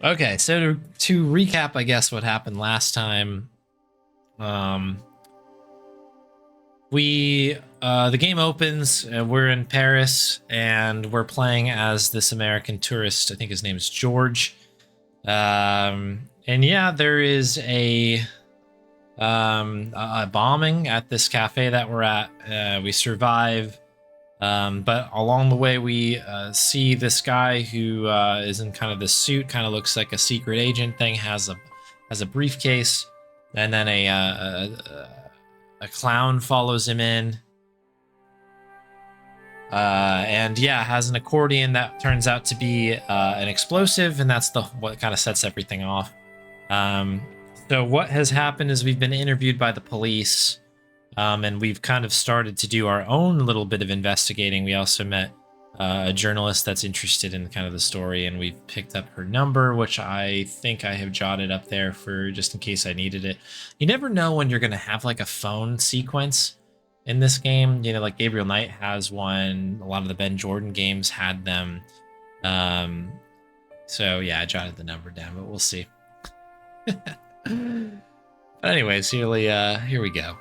Okay, so to recap, I guess what happened last time. Um, the game opens. We're in Paris, and we're playing as this American tourist. I think his name is George. And yeah, there is a bombing at this cafe that we're at. We survive. But along the way, we see this guy who is in kind of this suit, kind of looks like a secret agent thing, has a briefcase, and then a clown follows him in, and yeah, has an accordion that turns out to be an explosive, and that's the what kind of sets everything off. Um, so what has happened is we've been interviewed by the police. And we've kind of started to do our own little bit of investigating. We also met a journalist that's interested in kind of the story, and we've picked up her number, which I think I have jotted up there for just in case I needed it. You never know when you're going to have like a phone sequence in this game. You know, like Gabriel Knight has one. A lot of the Ben Jordan games had them. So yeah, I jotted the number down, but we'll see. But anyways, here we go.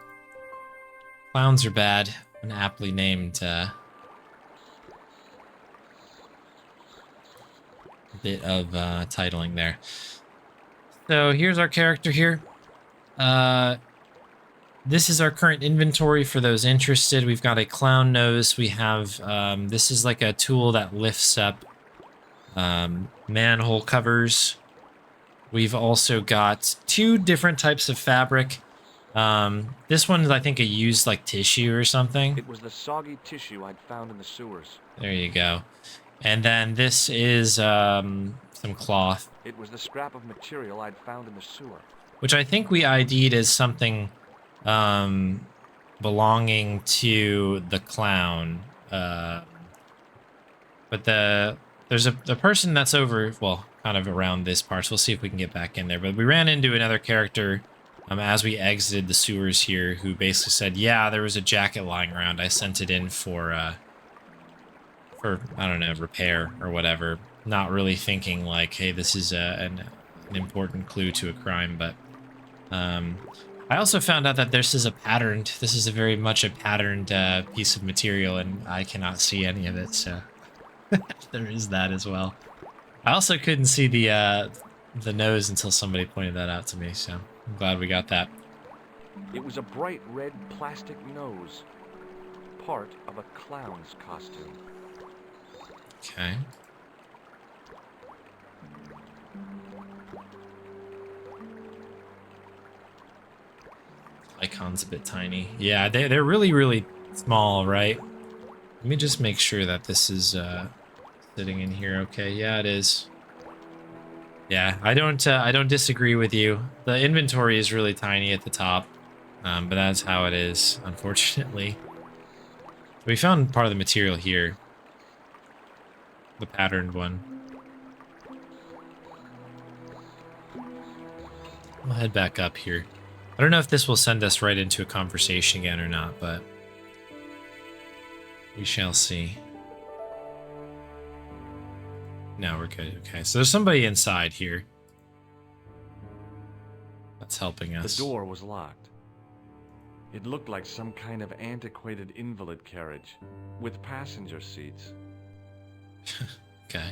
Clowns are bad. An aptly named bit of titling there. So here's our character here. This is our current inventory for those interested. We've got a clown nose. We have this is like a tool that lifts up manhole covers. We've also got two different types of fabric. This one is, I think, a used like tissue or something. It was the soggy tissue I'd found in the sewers. There you go. And then this is some cloth. It was the scrap of material I'd found in the sewer. Which I think we ID'd as something belonging to the clown. But there's a person that's over, well, kind of around this part, so we'll see if we can get back in there. But we ran into another character as we exited the sewers here, who basically said, yeah, there was a jacket lying around. I sent it in for I don't know, repair or whatever. Not really thinking like, hey, this is an important clue to a crime. But I also found out that this is a very much a patterned piece of material, and I cannot see any of it, so there is that as well. I also couldn't see the nose until somebody pointed that out to me, so I'm glad we got that. It was a bright red plastic nose, part of a clown's costume. Okay. Icon's a bit tiny. Yeah, they're really, really small, right? Let me just make sure that this is sitting in here okay. Yeah, it is. Yeah, I don't disagree with you. The inventory is really tiny at the top, but that's how it is, unfortunately. We found part of the material here. The patterned one. We'll head back up here. I don't know if this will send us right into a conversation again or not, but we shall see. No, we're good. Okay, so there's somebody inside here that's helping us. The door was locked. It looked like some kind of antiquated invalid carriage with passenger seats. Okay.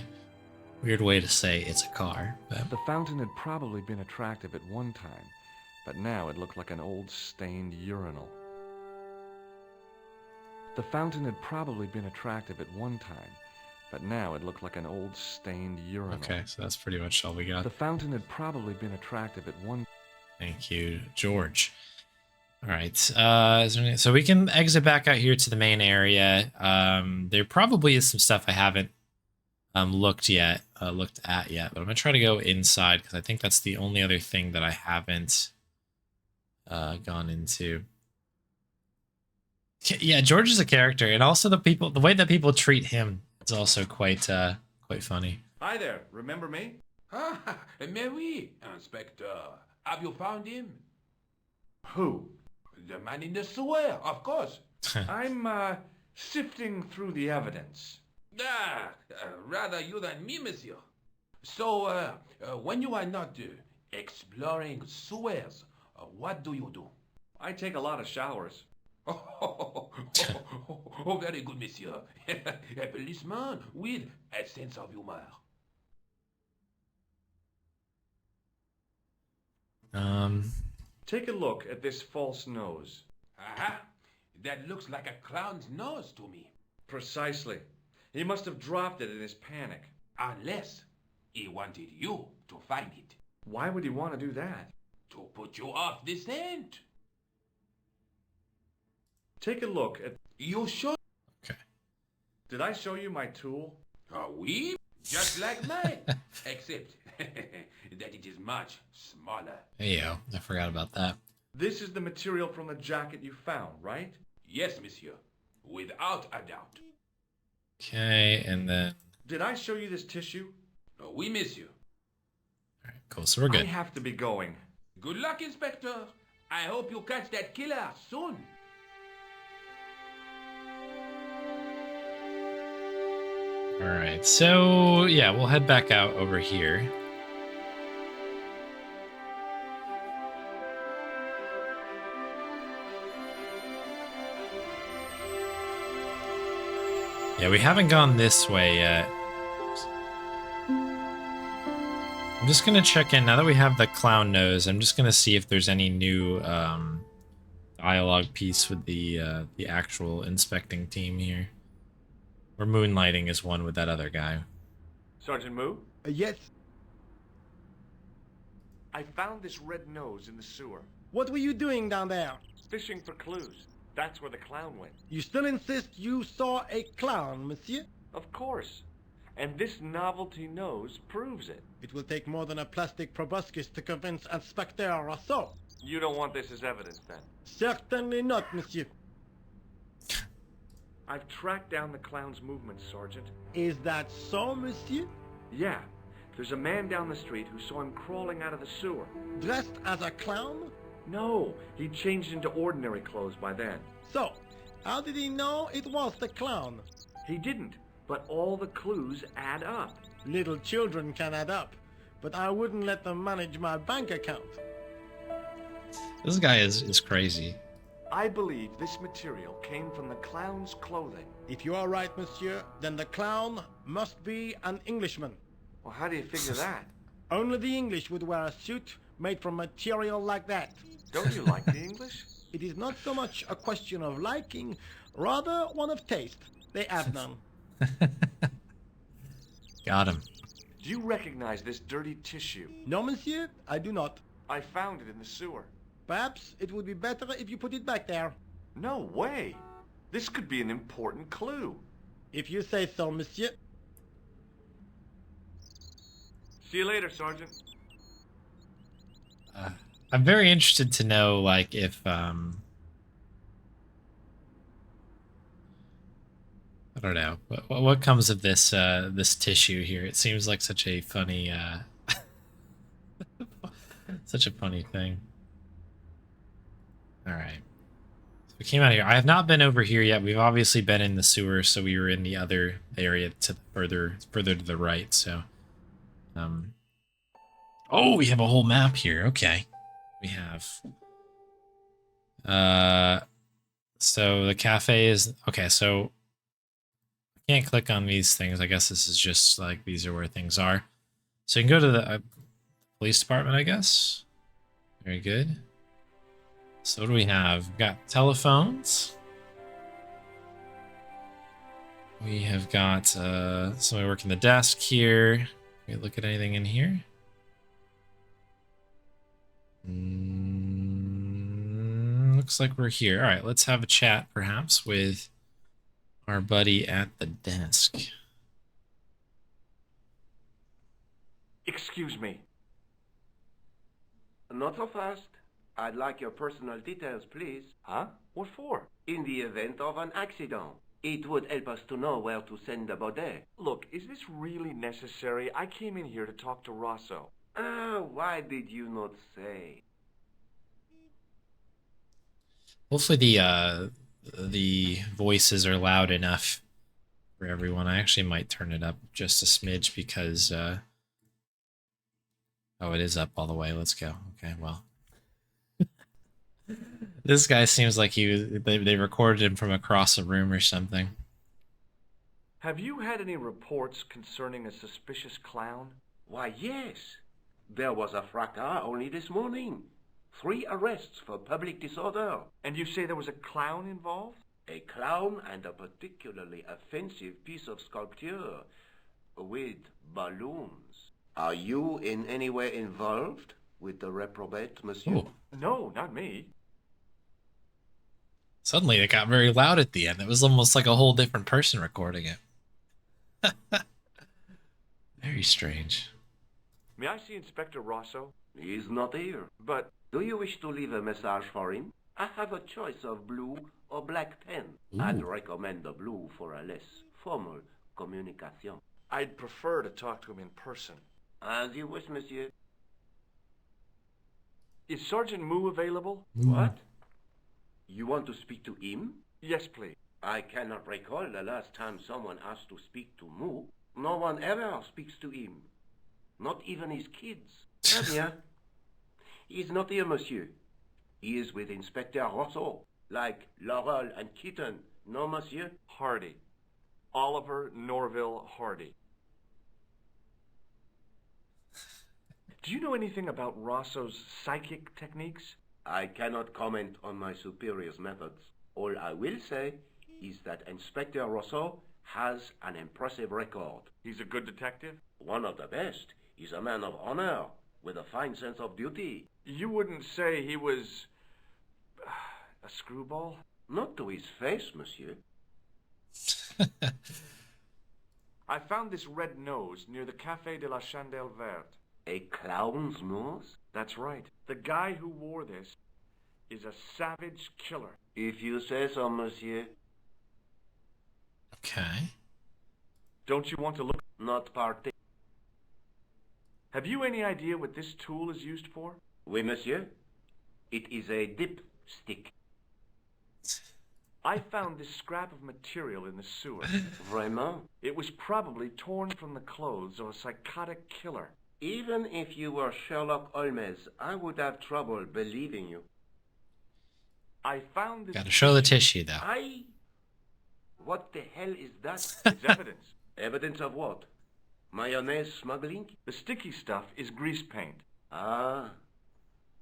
Weird way to say it's a car, but... The fountain had probably been attractive at one time, but now it looked like an old stained urinal. The fountain had probably been attractive at one time, but now it looked like an old stained urinal. Okay, so that's pretty much all we got. The fountain had probably been attractive at one... Thank you, George. All right, so we can exit back out here to the main area. There probably is some stuff I haven't looked at yet, but I'm gonna try to go inside because I think that's the only other thing that I haven't gone into. Yeah, George is a character, and also the way that people treat him is also quite funny. Hi there, remember me? Ah, mais oui, Inspector. Have you found him? Who? The man in the sewer, of course. I'm sifting through the evidence. Ah, rather you than me, monsieur. So, when you are not exploring sewers, what do you do? I take a lot of showers. Oh, very good, monsieur. A policeman with a sense of humor. Take a look at this false nose. Aha! That looks like a clown's nose to me. Precisely. He must have dropped it in his panic. Unless he wanted you to find it. Why would he want to do that? To put you off the scent. Take a look at... You should. Okay. Did I show you my tool? Oui, just like mine. Except that it is much smaller. Hey, yo, I forgot about that. This is the material from the jacket you found, right? Yes, monsieur. Without a doubt. Okay, and then... Did I show you this tissue? Oui, monsieur. All right, cool. So we're I good. have to be going. Good luck, Inspector. I hope you catch that killer soon. All right, so yeah, we'll head back out over here. Yeah, we haven't gone this way yet. I'm just gonna check in now that we have the clown nose. I'm just gonna see if there's any new dialogue piece with the actual inspecting team here. Or moonlighting is one with that other guy. Sergeant Moo? Yes. I found this red nose in the sewer. What were you doing down there? Fishing for clues. That's where the clown went. You still insist you saw a clown, monsieur? Of course. And this novelty nose proves it. It will take more than a plastic proboscis to convince Inspector Rousseau. You don't want this as evidence, then? Certainly not, monsieur. I've tracked down the clown's movements, Sergeant. Is that so, monsieur? Yeah. There's a man down the street who saw him crawling out of the sewer. Dressed as a clown? No, he changed into ordinary clothes by then. So, how did he know it was the clown? He didn't, but all the clues add up. Little children can add up, but I wouldn't let them manage my bank account. This guy is crazy. I believe this material came from the clown's clothing. If you are right, monsieur, then the clown must be an Englishman. Well, how do you figure that? Only the English would wear a suit made from material like that. Don't you like the English? It is not so much a question of liking, rather one of taste. They have none. Got him. Do you recognize this dirty tissue? No, monsieur, I do not. I found it in the sewer. Perhaps it would be better if you put it back there. No way. This could be an important clue. If you say so, monsieur. See you later, Sergeant. I'm very interested to know, like, if I don't know what comes of this this tissue here. It seems like such a funny such a funny thing. All right, so we came out here. I have not been over here yet. We've obviously been in the sewer, so we were in the other area to further to the right. So, oh, we have a whole map here. Okay, we have. So the cafe is okay. So I can't click on these things. I guess this is just like these are where things are. So you can go to the police department, I guess. Very good. So what do we have? We've got telephones. We have got somebody working the desk here. Can we look at anything in here? Looks like we're here. All right, let's have a chat perhaps with our buddy at the desk. Excuse me. Not so fast. I'd like your personal details, please. Huh? What for? In the event of an accident, it would help us to know where to send the body. Look, is this really necessary? I came in here to talk to Rosso. Why did you not say? Hopefully the voices are loud enough for everyone. I actually might turn it up just a smidge because Oh, it is up all the way. Let's go. Okay, well. This guy seems like they recorded him from across a room or something. Have you had any reports concerning a suspicious clown? Why, yes. There was a fracas only this morning. 3 arrests for public disorder. And you say there was a clown involved? A clown and a particularly offensive piece of sculpture with balloons. Are you in any way involved with the reprobate, monsieur? Ooh. No, not me. Suddenly it got very loud at the end. It was almost like a whole different person recording it. Very strange. May I see Inspector Rosso? He's not here. But Do you wish to leave a message for him? I have a choice of blue or black pen. Ooh. I'd recommend the blue for a less formal communication. I'd prefer to talk to him in person. As you wish, monsieur. Is Sergeant Moo available? What? You want to speak to him? Yes, please. I cannot recall the last time someone asked to speak to Moo. No one ever speaks to him. Not even his kids. Très bien. He is not here, monsieur. He is with Inspector Rosso, like Laurel and Kitten. No, monsieur? Hardy. Oliver Norville Hardy. Do you know anything about Rosso's psychic techniques? I cannot comment on my superior's methods. All I will say is that Inspector Rosso has an impressive record. He's a good detective? One of the best. He's a man of honor, with a fine sense of duty. You wouldn't say he was a screwball? Not to his face, monsieur. I found this red nose near the Café de la Chandelle Verte. A clown's nose? That's right. The guy who wore this is a savage killer. If you say so, monsieur. Okay. Don't you want to look? Not party. Have you any idea what this tool is used for? Oui, monsieur. It is a dipstick. I found this scrap of material in the sewer. Vraiment? It was probably torn from the clothes of a psychotic killer. Even if you were Sherlock Holmes, I would have trouble believing you. I found this... Gotta show the tissue, though. What the hell is that? It's evidence. Evidence of what? Mayonnaise smuggling? The sticky stuff is grease paint. Ah,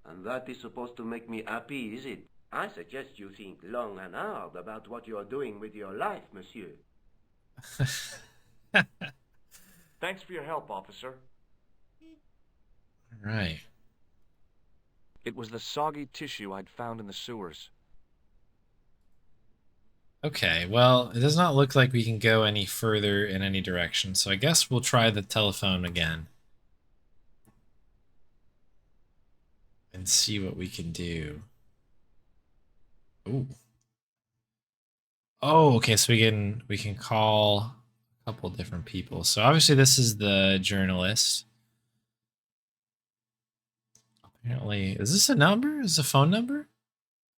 and that is supposed to make me happy, is it? I suggest you think long and hard about what you are doing with your life, monsieur. Thanks for your help, officer. Right. It was the soggy tissue I'd found in the sewers. Okay, well, it does not look like we can go any further in any direction, so I guess we'll try the telephone again. And see what we can do. Ooh. Oh, okay, so we can call a couple different people. So obviously this is the journalist. Apparently, is this a number? Is this a phone number?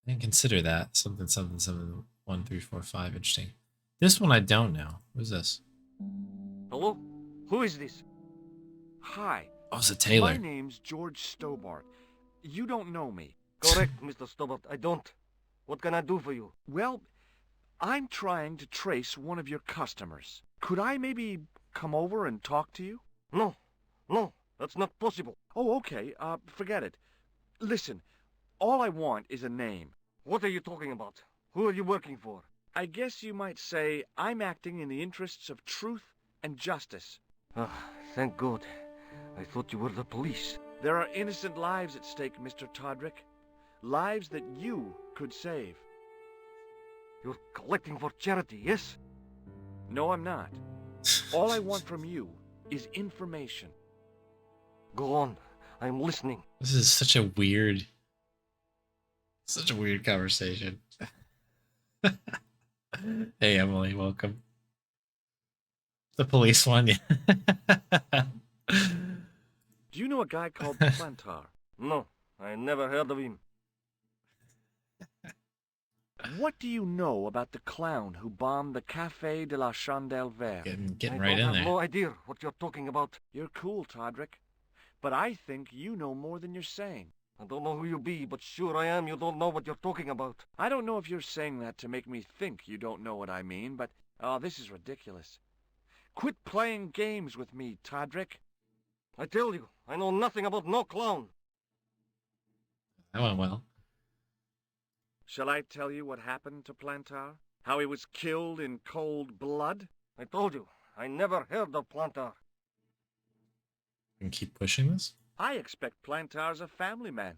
I didn't consider that. Something, 1, 3, 4, 5. Interesting. This one I don't know. Who's this? Hello? Who is this? Hi. Oh, it's a Taylor. My name's George Stobart. You don't know me. Correct, Mr. Stobart. I don't. What can I do for you? Well, I'm trying to trace one of your customers. Could I maybe come over and talk to you? No. No, that's not possible. Oh, okay. Forget it. Listen, all I want is a name. What are you talking about? Who are you working for? I guess you might say I'm acting in the interests of truth and justice. Ah, thank God. I thought you were the police. There are innocent lives at stake, Mr. Todrick. Lives that you could save. You're collecting for charity, yes? No, I'm not. All I want from you is information. Go on. I'm listening. This is such a weird conversation. Hey, Emily, welcome. The police one, yeah. Do you know a guy called Plantar? No, I never heard of him. What do you know about the clown who bombed the Café de la Chandelle Verte? Getting I right in have there. no idea what you're talking about. You're cool, Todrick. but I think you know more than you're saying. I don't know who you be, but sure I am you don't know what you're talking about. I don't know if you're saying that to make me think you don't know what I mean, but, oh, this is ridiculous. Quit playing games with me, Todrick. I tell you, I know nothing about no clown. That went well. Shall I tell you what happened to Plantar? How he was killed in cold blood? I told you, I never heard of Plantar. And keep pushing this? I expect Plantar's a family man,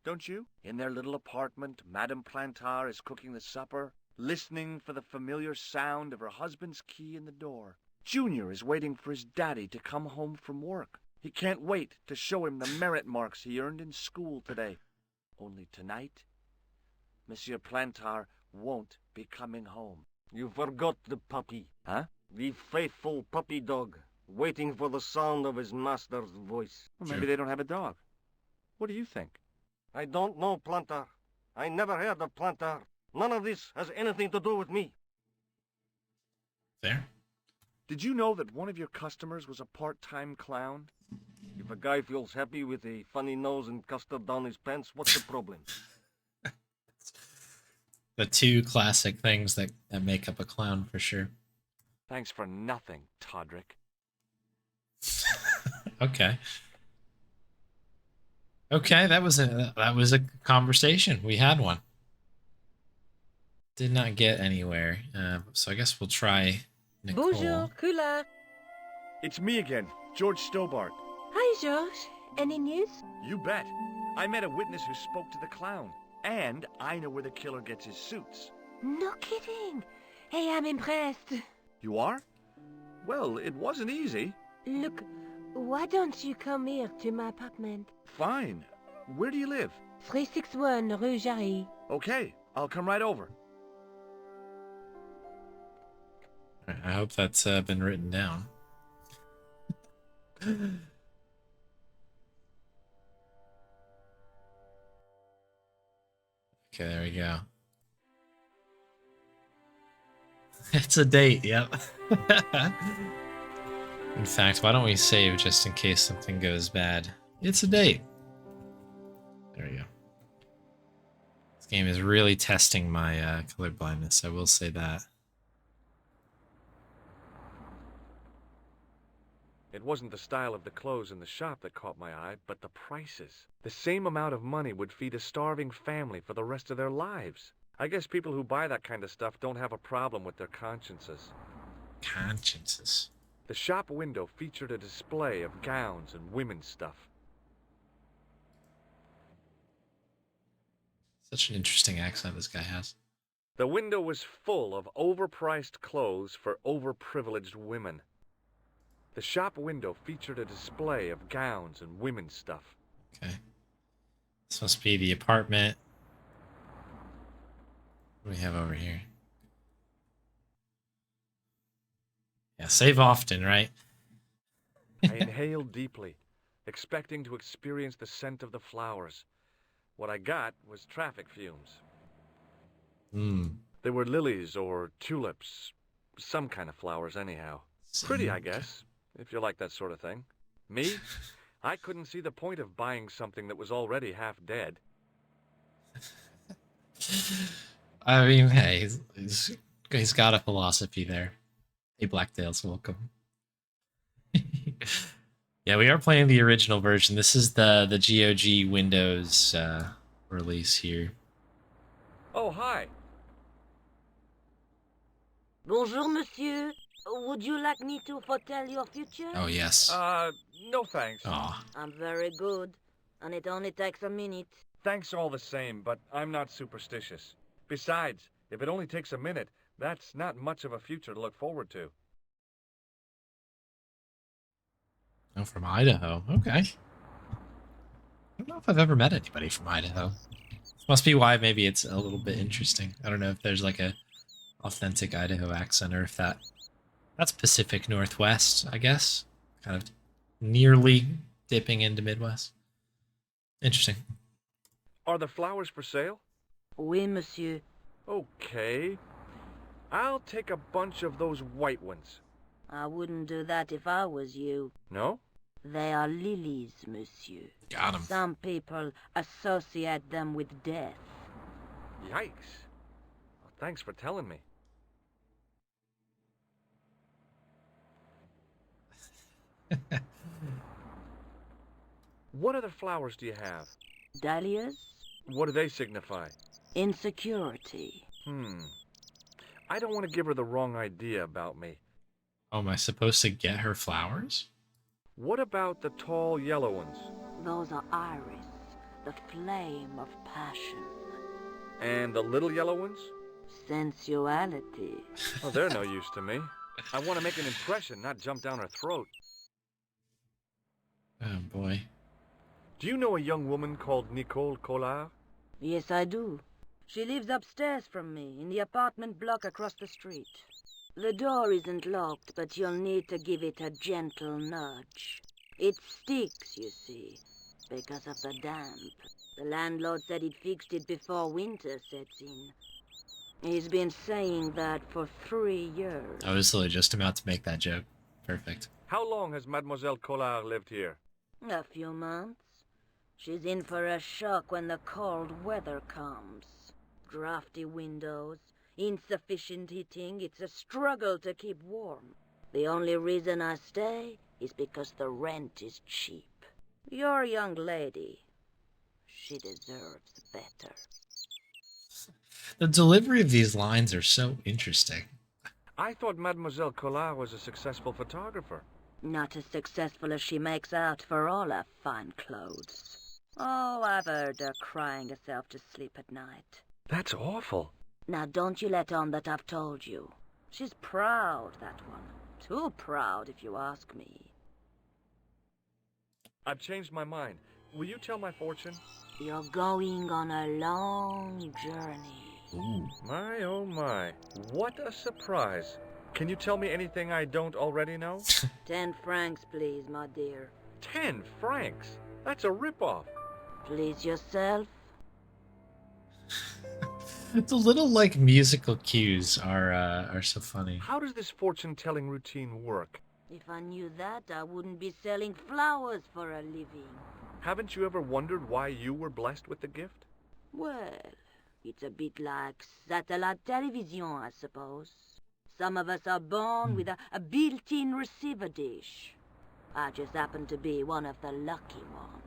don't you? In their little apartment, Madame Plantar is cooking the supper, listening for the familiar sound of her husband's key in the door. Junior is waiting for his daddy to come home from work. He can't wait to show him the merit marks he earned in school today. Only tonight, Monsieur Plantar won't be coming home. You forgot the puppy. Huh? The faithful puppy dog, waiting for the sound of his master's voice. Well, maybe they don't have a dog. What do you think? I don't know Plantar. I never heard of Plantar. None of this has anything to do with me. There. Did you know that one of your customers was a part-time clown? If a guy feels happy with a funny nose and custard down his pants, what's the problem? The two classic things that make up a clown for sure. Thanks for nothing, Todrick. Okay. Okay, that was a conversation. We had one. Did not get anywhere. So I guess we'll try Nicole. Bonjour, Kula. It's me again, George Stobart. Hi, George. Any news? You bet. I met a witness who spoke to the clown. And I know where the killer gets his suits. No kidding. Hey, I'm impressed. You are? Well, it wasn't easy. Look, why don't you come here to my apartment? Fine. Where do you live? 361 Rue Jarry. Okay, I'll come right over. I hope that's been written down. Okay, there we go. It's a date, yep. In fact, why don't we save just in case something goes bad? It's a date. There we go. This game is really testing my color blindness, I will say that. It wasn't the style of the clothes in the shop that caught my eye, but the prices. The same amount of money would feed a starving family for the rest of their lives. I guess people who buy that kind of stuff don't have a problem with their consciences. Consciences. The shop window featured a display of gowns and women's stuff. Such an interesting accent this guy has. The window was full of overpriced clothes for overprivileged women. The shop window featured a display of gowns and women's stuff. Okay. This must be the apartment. What do we have over here? Yeah, save often, right? I inhaled deeply, expecting to experience the scent of the flowers. What I got was traffic fumes. They were lilies or tulips. Some kind of flowers, anyhow. Pretty, I guess, if you like that sort of thing. Me? I couldn't see the point of buying something that was already half dead. I mean, hey, he's got a philosophy there. Hey, Blacktails, welcome. Yeah, we are playing the original version. This is the GOG Windows release here. Oh, hi. Bonjour, monsieur. Would you like me to foretell your future? Oh, yes. No thanks. Aw. I'm very good, and it only takes a minute. Thanks all the same, but I'm not superstitious. Besides, if it only takes a minute, that's not much of a future to look forward to. Oh, from Idaho. Okay. I don't know if I've ever met anybody from Idaho. Must be why maybe it's a little bit interesting. I don't know if there's like a authentic Idaho accent or if that's Pacific Northwest, I guess. Kind of nearly dipping into Midwest. Interesting. Are the flowers for sale? Oui, monsieur. Okay. I'll take a bunch of those white ones. I wouldn't do that if I was you. No? They are lilies, monsieur. Got him. Some people associate them with death. Yikes. Well, thanks for telling me. What other flowers do you have? Dahlias? What do they signify? Insecurity. I don't want to give her the wrong idea about me. Oh, am I supposed to get her flowers? What about the tall yellow ones? Those are iris, the flame of passion. And the little yellow ones? Sensuality. Oh, they're no use to me. I want to make an impression, not jump down her throat. Oh, boy. Do you know a young woman called Nicole Collard? Yes, I do. She lives upstairs from me, in the apartment block across the street. The door isn't locked, but you'll need to give it a gentle nudge. It sticks, you see, because of the damp. The landlord said he'd fixed it before winter sets in. He's been saying that for 3 years. I was literally just about to make that joke. Perfect. How long has Mademoiselle Collard lived here? A few months. She's in for a shock when the cold weather comes. Drafty windows, insufficient heating, it's a struggle to keep warm. The only reason I stay is because the rent is cheap. Your young lady, she deserves better. The delivery of these lines are so interesting. I thought Mademoiselle Collard was a successful photographer. Not as successful as she makes out for all her fine clothes. Oh, I've heard her crying herself to sleep at night. That's awful. Now don't you let on that I've told you. She's proud, that one. Too proud, if you ask me. I've changed my mind. Will you tell my fortune? You're going on a long journey. Ooh. My, oh my. What a surprise. Can you tell me anything I don't already know? 10 francs, please, my dear. 10 francs? That's a ripoff. Please yourself. The little, like, musical cues are so funny. How does this fortune-telling routine work? If I knew that, I wouldn't be selling flowers for a living. Haven't you ever wondered why you were blessed with the gift? Well, it's a bit like satellite television, I suppose. Some of us are born with a built-in receiver dish. I just happen to be one of the lucky ones.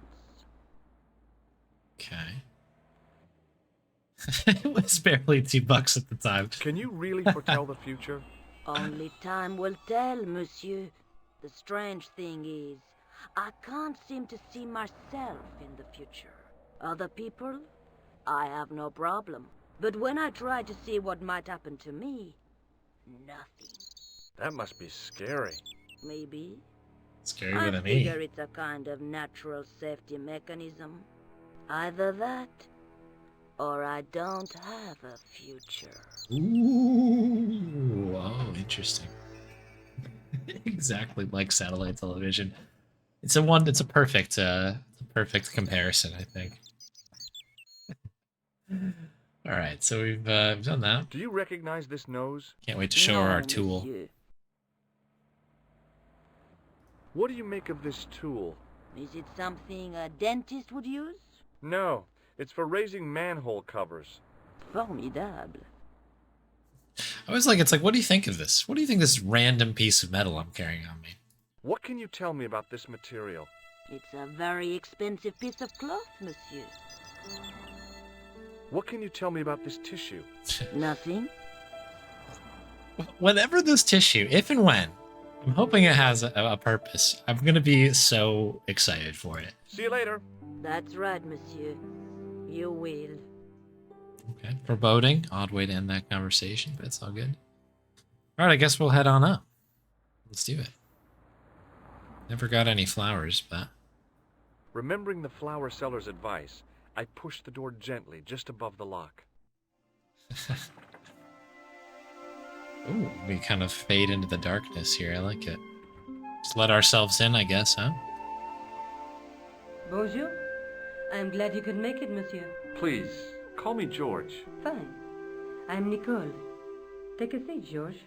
Okay. It was barely $2 at the time. Can you really foretell the future? Only time will tell, monsieur. The strange thing is, I can't seem to see myself in the future. Other people, I have no problem. But when I try to see what might happen to me, nothing. That must be scary. Maybe. Scarier I than me. figure it's a kind of natural safety mechanism. Either that, or I don't have a future. Ooh, oh, interesting. Exactly like satellite television. It's a perfect comparison, I think. All right, so we've done that. Do you recognize this nose? Can't wait to show her our No, tool. monsieur. What do you make of this tool? Is it something a dentist would use? No, it's for raising manhole covers. Formidable. It's like, what do you think of this? What do you think of this random piece of metal I'm carrying on me? What can you tell me about this material? It's a very expensive piece of cloth, monsieur. What can you tell me about this tissue? Nothing? Whatever this tissue, if and when, I'm hoping it has a purpose. I'm going to be so excited for it. See you later. That's right, monsieur. You will. Okay, foreboding. Odd way to end that conversation, but it's all good. All right, I guess we'll head on up. Let's do it. Never got any flowers, but... Remembering the flower seller's advice, I pushed the door gently just above the lock. Ooh, we kind of fade into the darkness here. I like it. Just let ourselves in, I guess, huh? Bonjour. I'm glad you could make it, monsieur. Please, call me George. Fine. I'm Nicole. Take a seat, George.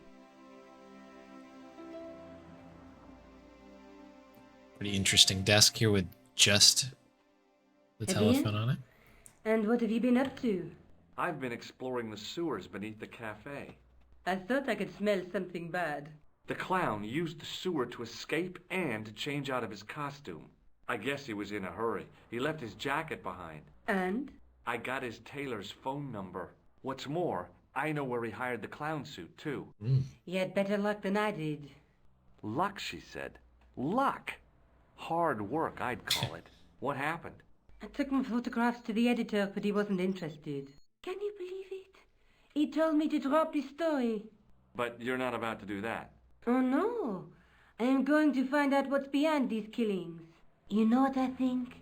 Pretty interesting desk here with just the Eh bien? telephone on it. And what have you been up to? I've been exploring the sewers beneath the cafe. I thought I could smell something bad. The clown used the sewer to escape and to change out of his costume. I guess he was in a hurry. He left his jacket behind. And? I got his tailor's phone number. What's more, I know where he hired the clown suit, too. You had better luck than I did. Luck, she said. Luck! Hard work, I'd call it. What happened? I took my photographs to the editor, but he wasn't interested. Can you believe it? He told me to drop the story. But you're not about to do that. Oh no. I am going to find out what's behind these killings. You know what I think?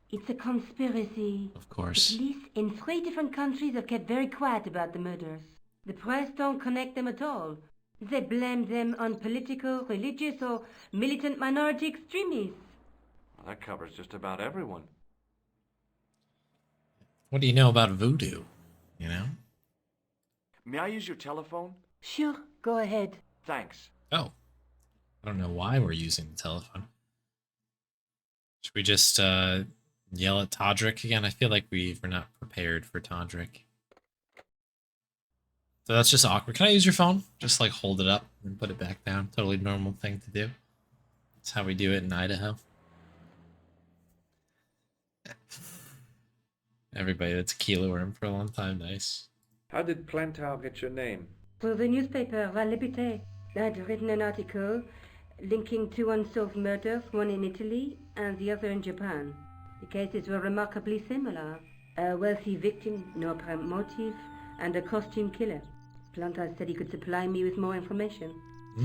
It's a conspiracy. Of course. Police in 3 different countries have kept very quiet about the murders. The press don't connect them at all. They blame them on political, religious, or militant minority extremists. Well, that covers just about everyone. What do you know about voodoo? You know? May I use your telephone? Sure, go ahead. Thanks. Oh. I don't know why we're using the telephone. Should we just yell at Todrick again? I feel like we're not prepared for Todrick. So that's just awkward. Can I use your phone? Just like hold it up and put it back down. Totally normal thing to do. That's how we do it in Idaho. Everybody that's Kilo worm for a long time. Nice. How did Plantar get your name? For the newspaper La Liberté, I'd written an article linking 2 unsolved murders, one in Italy and the other in Japan. The cases were remarkably similar. A wealthy victim, no apparent motive, and a costume killer. Plantar said he could supply me with more information.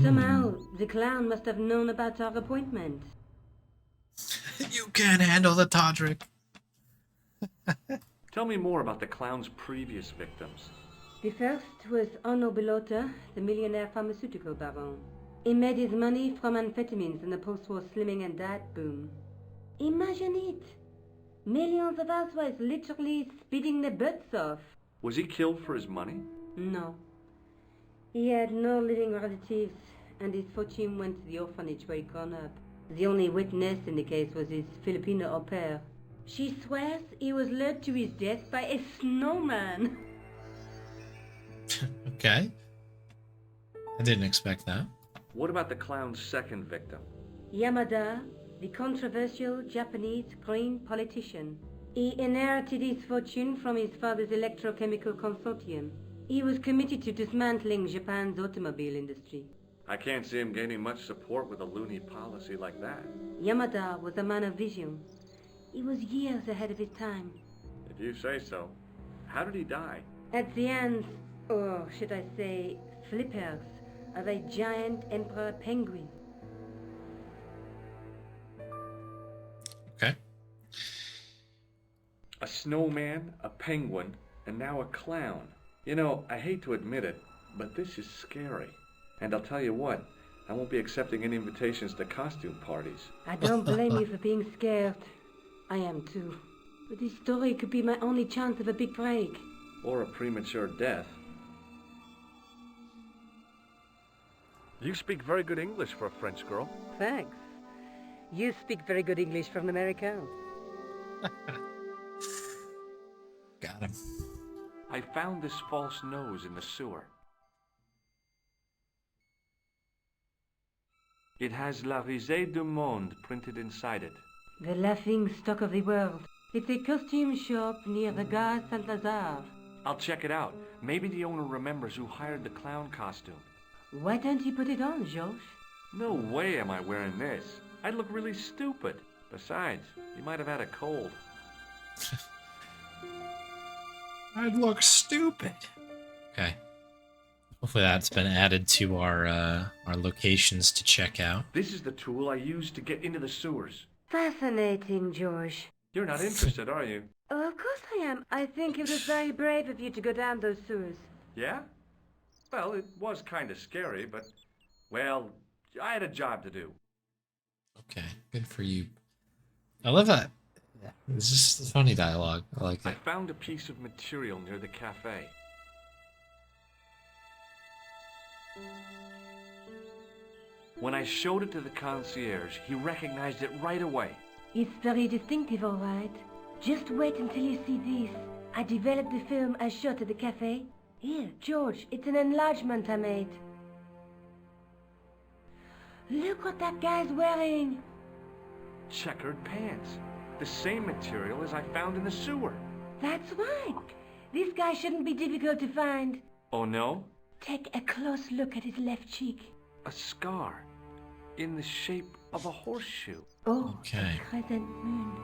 Somehow, the clown must have known about our appointment. You can't handle the Todrick. Tell me more about the clown's previous victims. The first was Arno Bellotta, the millionaire pharmaceutical baron. He made his money from amphetamines in the post-war slimming and diet boom. Imagine it! Millions of housewives literally speeding their butts off. Was he killed for his money? No. He had no living relatives, and his fortune went to the orphanage where he'd grown up. The only witness in the case was his Filipino au pair. She swears he was lured to his death by a snowman. Okay. I didn't expect that. What about the clown's second victim? Yamada, the controversial Japanese green politician. He inherited his fortune from his father's electrochemical consortium. He was committed to dismantling Japan's automobile industry. I can't see him gaining much support with a loony policy like that. Yamada was a man of vision. He was years ahead of his time. If you say so. How did he die? At the hands, or should I say, flippers, of a giant emperor penguin. Okay. A snowman, a penguin, and now a clown. You know, I hate to admit it, but this is scary. And I'll tell you what, I won't be accepting any invitations to costume parties. I don't blame you for being scared. I am too. But this story could be my only chance of a big break. Or a premature death. You speak very good English for a French girl. Thanks. You speak very good English for an American. Got him. I found this false nose in the sewer. It has La Risée du Monde printed inside it. The laughing stock of the world. It's a costume shop near the Gare Saint-Lazare. I'll check it out. Maybe the owner remembers who hired the clown costume. Why don't you put it on, Josh? No way am I wearing this. I'd look really stupid. Besides, you might have had a cold. I'd look stupid. Okay. Hopefully that's been added to our locations to check out. This is the tool I used to get into the sewers. Fascinating, Josh. You're not interested, are you? Oh, of course I am. I think it was very brave of you to go down those sewers. Yeah? Well, it was kind of scary, but... Well, I had a job to do. Okay, good for you. I love that. It's just funny dialogue. I like I it. found a piece of material near the cafe. When I showed it to the concierge, he recognized it right away. It's very distinctive, all right. Just wait until you see this. I developed the film I shot at the cafe. Here, George, it's an enlargement I made. Look what that guy's wearing. Checkered pants. The same material as I found in the sewer. That's right. This guy shouldn't be difficult to find. Oh no? Take a close look at his left cheek. A scar. In the shape of a horseshoe. Oh, Okay. a crescent moon.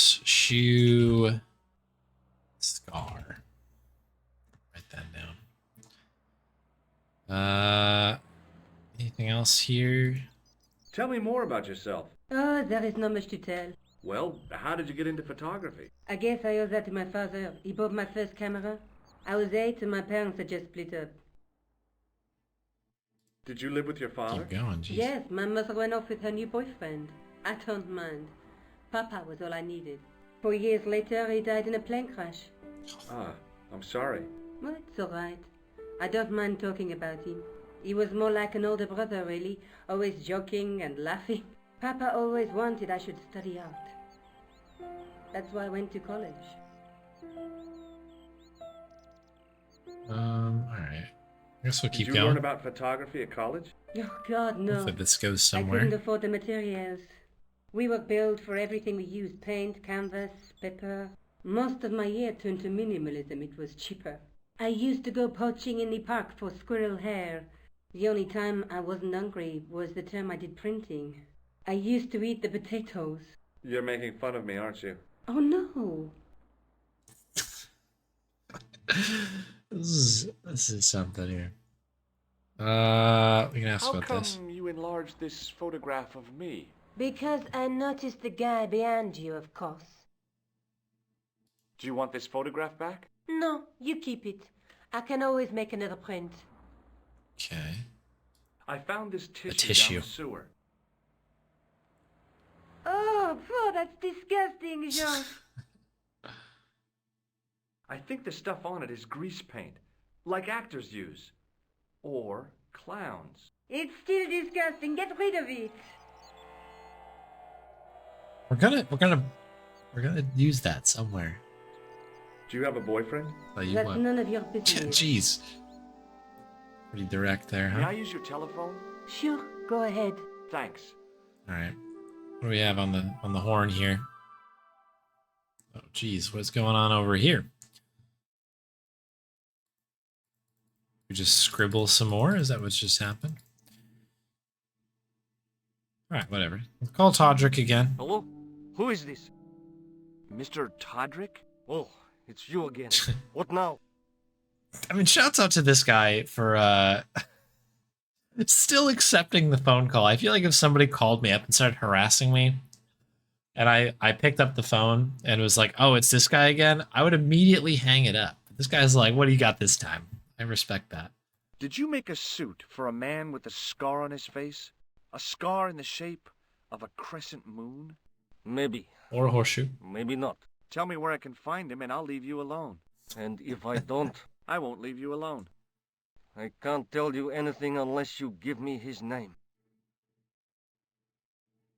Horseshoe scar. Write that down. Anything else here? Tell me more about yourself. Oh, there is not much to tell. Well, how did you get into photography? I guess I owe that to my father. He bought my first camera. I was 8 and my parents had just split up. Did you live with your father? Keep going, jeez. Yes, my mother went off with her new boyfriend. I don't mind. Papa was all I needed. 4 years later, he died in a plane crash. Ah, I'm sorry. Well, it's all right. I don't mind talking about him. He was more like an older brother, really, always joking and laughing. Papa always wanted I should study art. That's why I went to college. Alright. I guess we'll keep Did you going. learn about photography at college? Oh, God, no. Hopefully this goes I couldn't somewhere. afford the materials. We were billed for everything we used. Paint, canvas, paper. Most of my year turned to minimalism. It was cheaper. I used to go poaching in the park for squirrel hair. The only time I wasn't hungry was the time I did printing. I used to eat the potatoes. You're making fun of me, aren't you? Oh, no. This is something here. We can ask How about come this. you enlarged this photograph of me? Because I noticed the guy behind you, of course. Do you want this photograph back? No, you keep it. I can always make another print. Okay. I found this tissue, tissue. down the sewer. Oh, that's disgusting, Jean. I think the stuff on it is grease paint, like actors use. Or clowns. It's still disgusting. Get rid of it. We're gonna use that somewhere. Do you have a boyfriend? Tell you That's what. none of your business. Jeez. Pretty direct there, May I huh? use your telephone? Sure, go ahead. Thanks. Alright. What do we have on the horn here? Oh geez, what's going on over here? We just scribble some more? Is that what's just happened? Alright, whatever. We'll call Todrick again. Hello? Who is this? Mr. Todrick? Oh, it's you again. What now? I mean, shouts out to this guy for still accepting the phone call. I feel like if somebody called me up and started harassing me, and I picked up the phone and was like, oh, it's this guy again, I would immediately hang it up. This guy's like, what do you got this time? I respect that. Did you make a suit for a man with a scar on his face? A scar in the shape of a crescent moon? Maybe, Or a horseshoe. maybe not. Tell me where I can find him and I'll leave you alone. And if I don't, I won't leave you alone. I can't tell you anything unless you give me his name.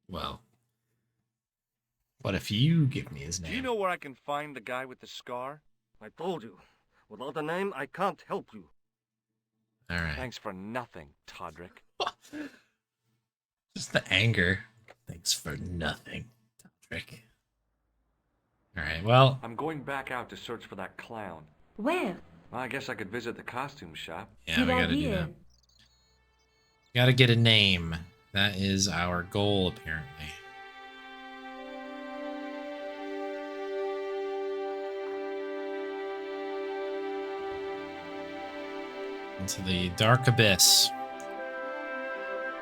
Well, what if you give me his name? Do you know where I can find the guy with the scar? I told you. Without a name, I can't help you. All right. Thanks for nothing, Todrick. Just the anger. Thanks for nothing, Todrick. All right. Well, I'm going back out to search for that clown. Where? Well, I guess I could visit the costume shop. yeah, Good we gotta do idea. that. Gotta get a name. That is our goal, apparently. Into the dark abyss.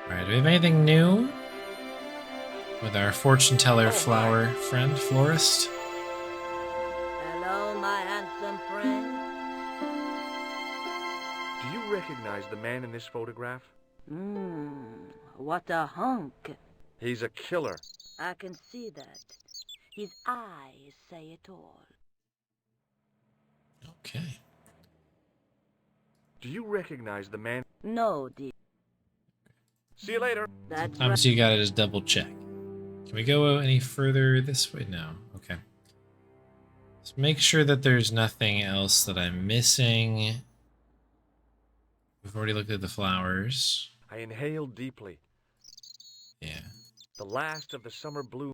Alright, do we have anything new with our fortune teller flower friend, florist? Hello, my handsome friend. Do you recognize the man in this photograph? What a hunk. He's a killer. I can see that. His eyes say it all. Okay. Do you recognize the man? No, dear. See you later. That's right. Sometimes you gotta just double check. Can we go any further this way? No. Okay. Let's make sure that there's nothing else that I'm missing. We've already looked at the flowers. I inhaled deeply. Yeah. The last of the summer bloom.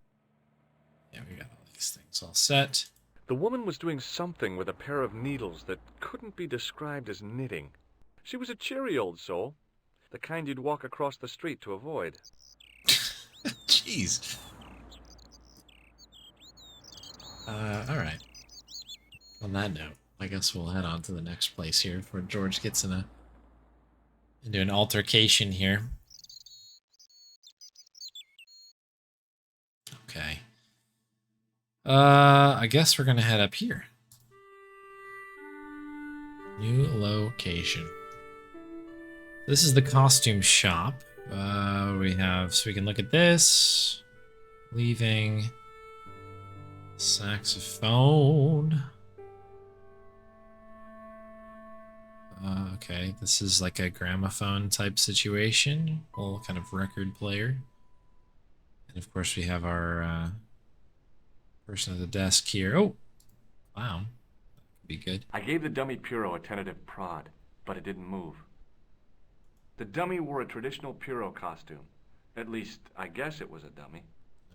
Yeah, we got all these things all set. The woman was doing something with a pair of needles that couldn't be described as knitting. She was a cheery old soul, the kind you'd walk across the street to avoid. Jeez. Alright. On that note, I guess we'll head on to the next place here before George gets into an altercation here. Okay. I guess we're gonna head up here. New location. This is the costume shop. We have, so we can look at this. Leaving. Saxophone. Okay, this is like a gramophone type situation. Little kind of record player. And of course we have our person at the desk here. Oh, wow. That could be good. I gave the dummy Puro a tentative prod, but it didn't move. The dummy wore a traditional Puro costume. At least, I guess it was a dummy.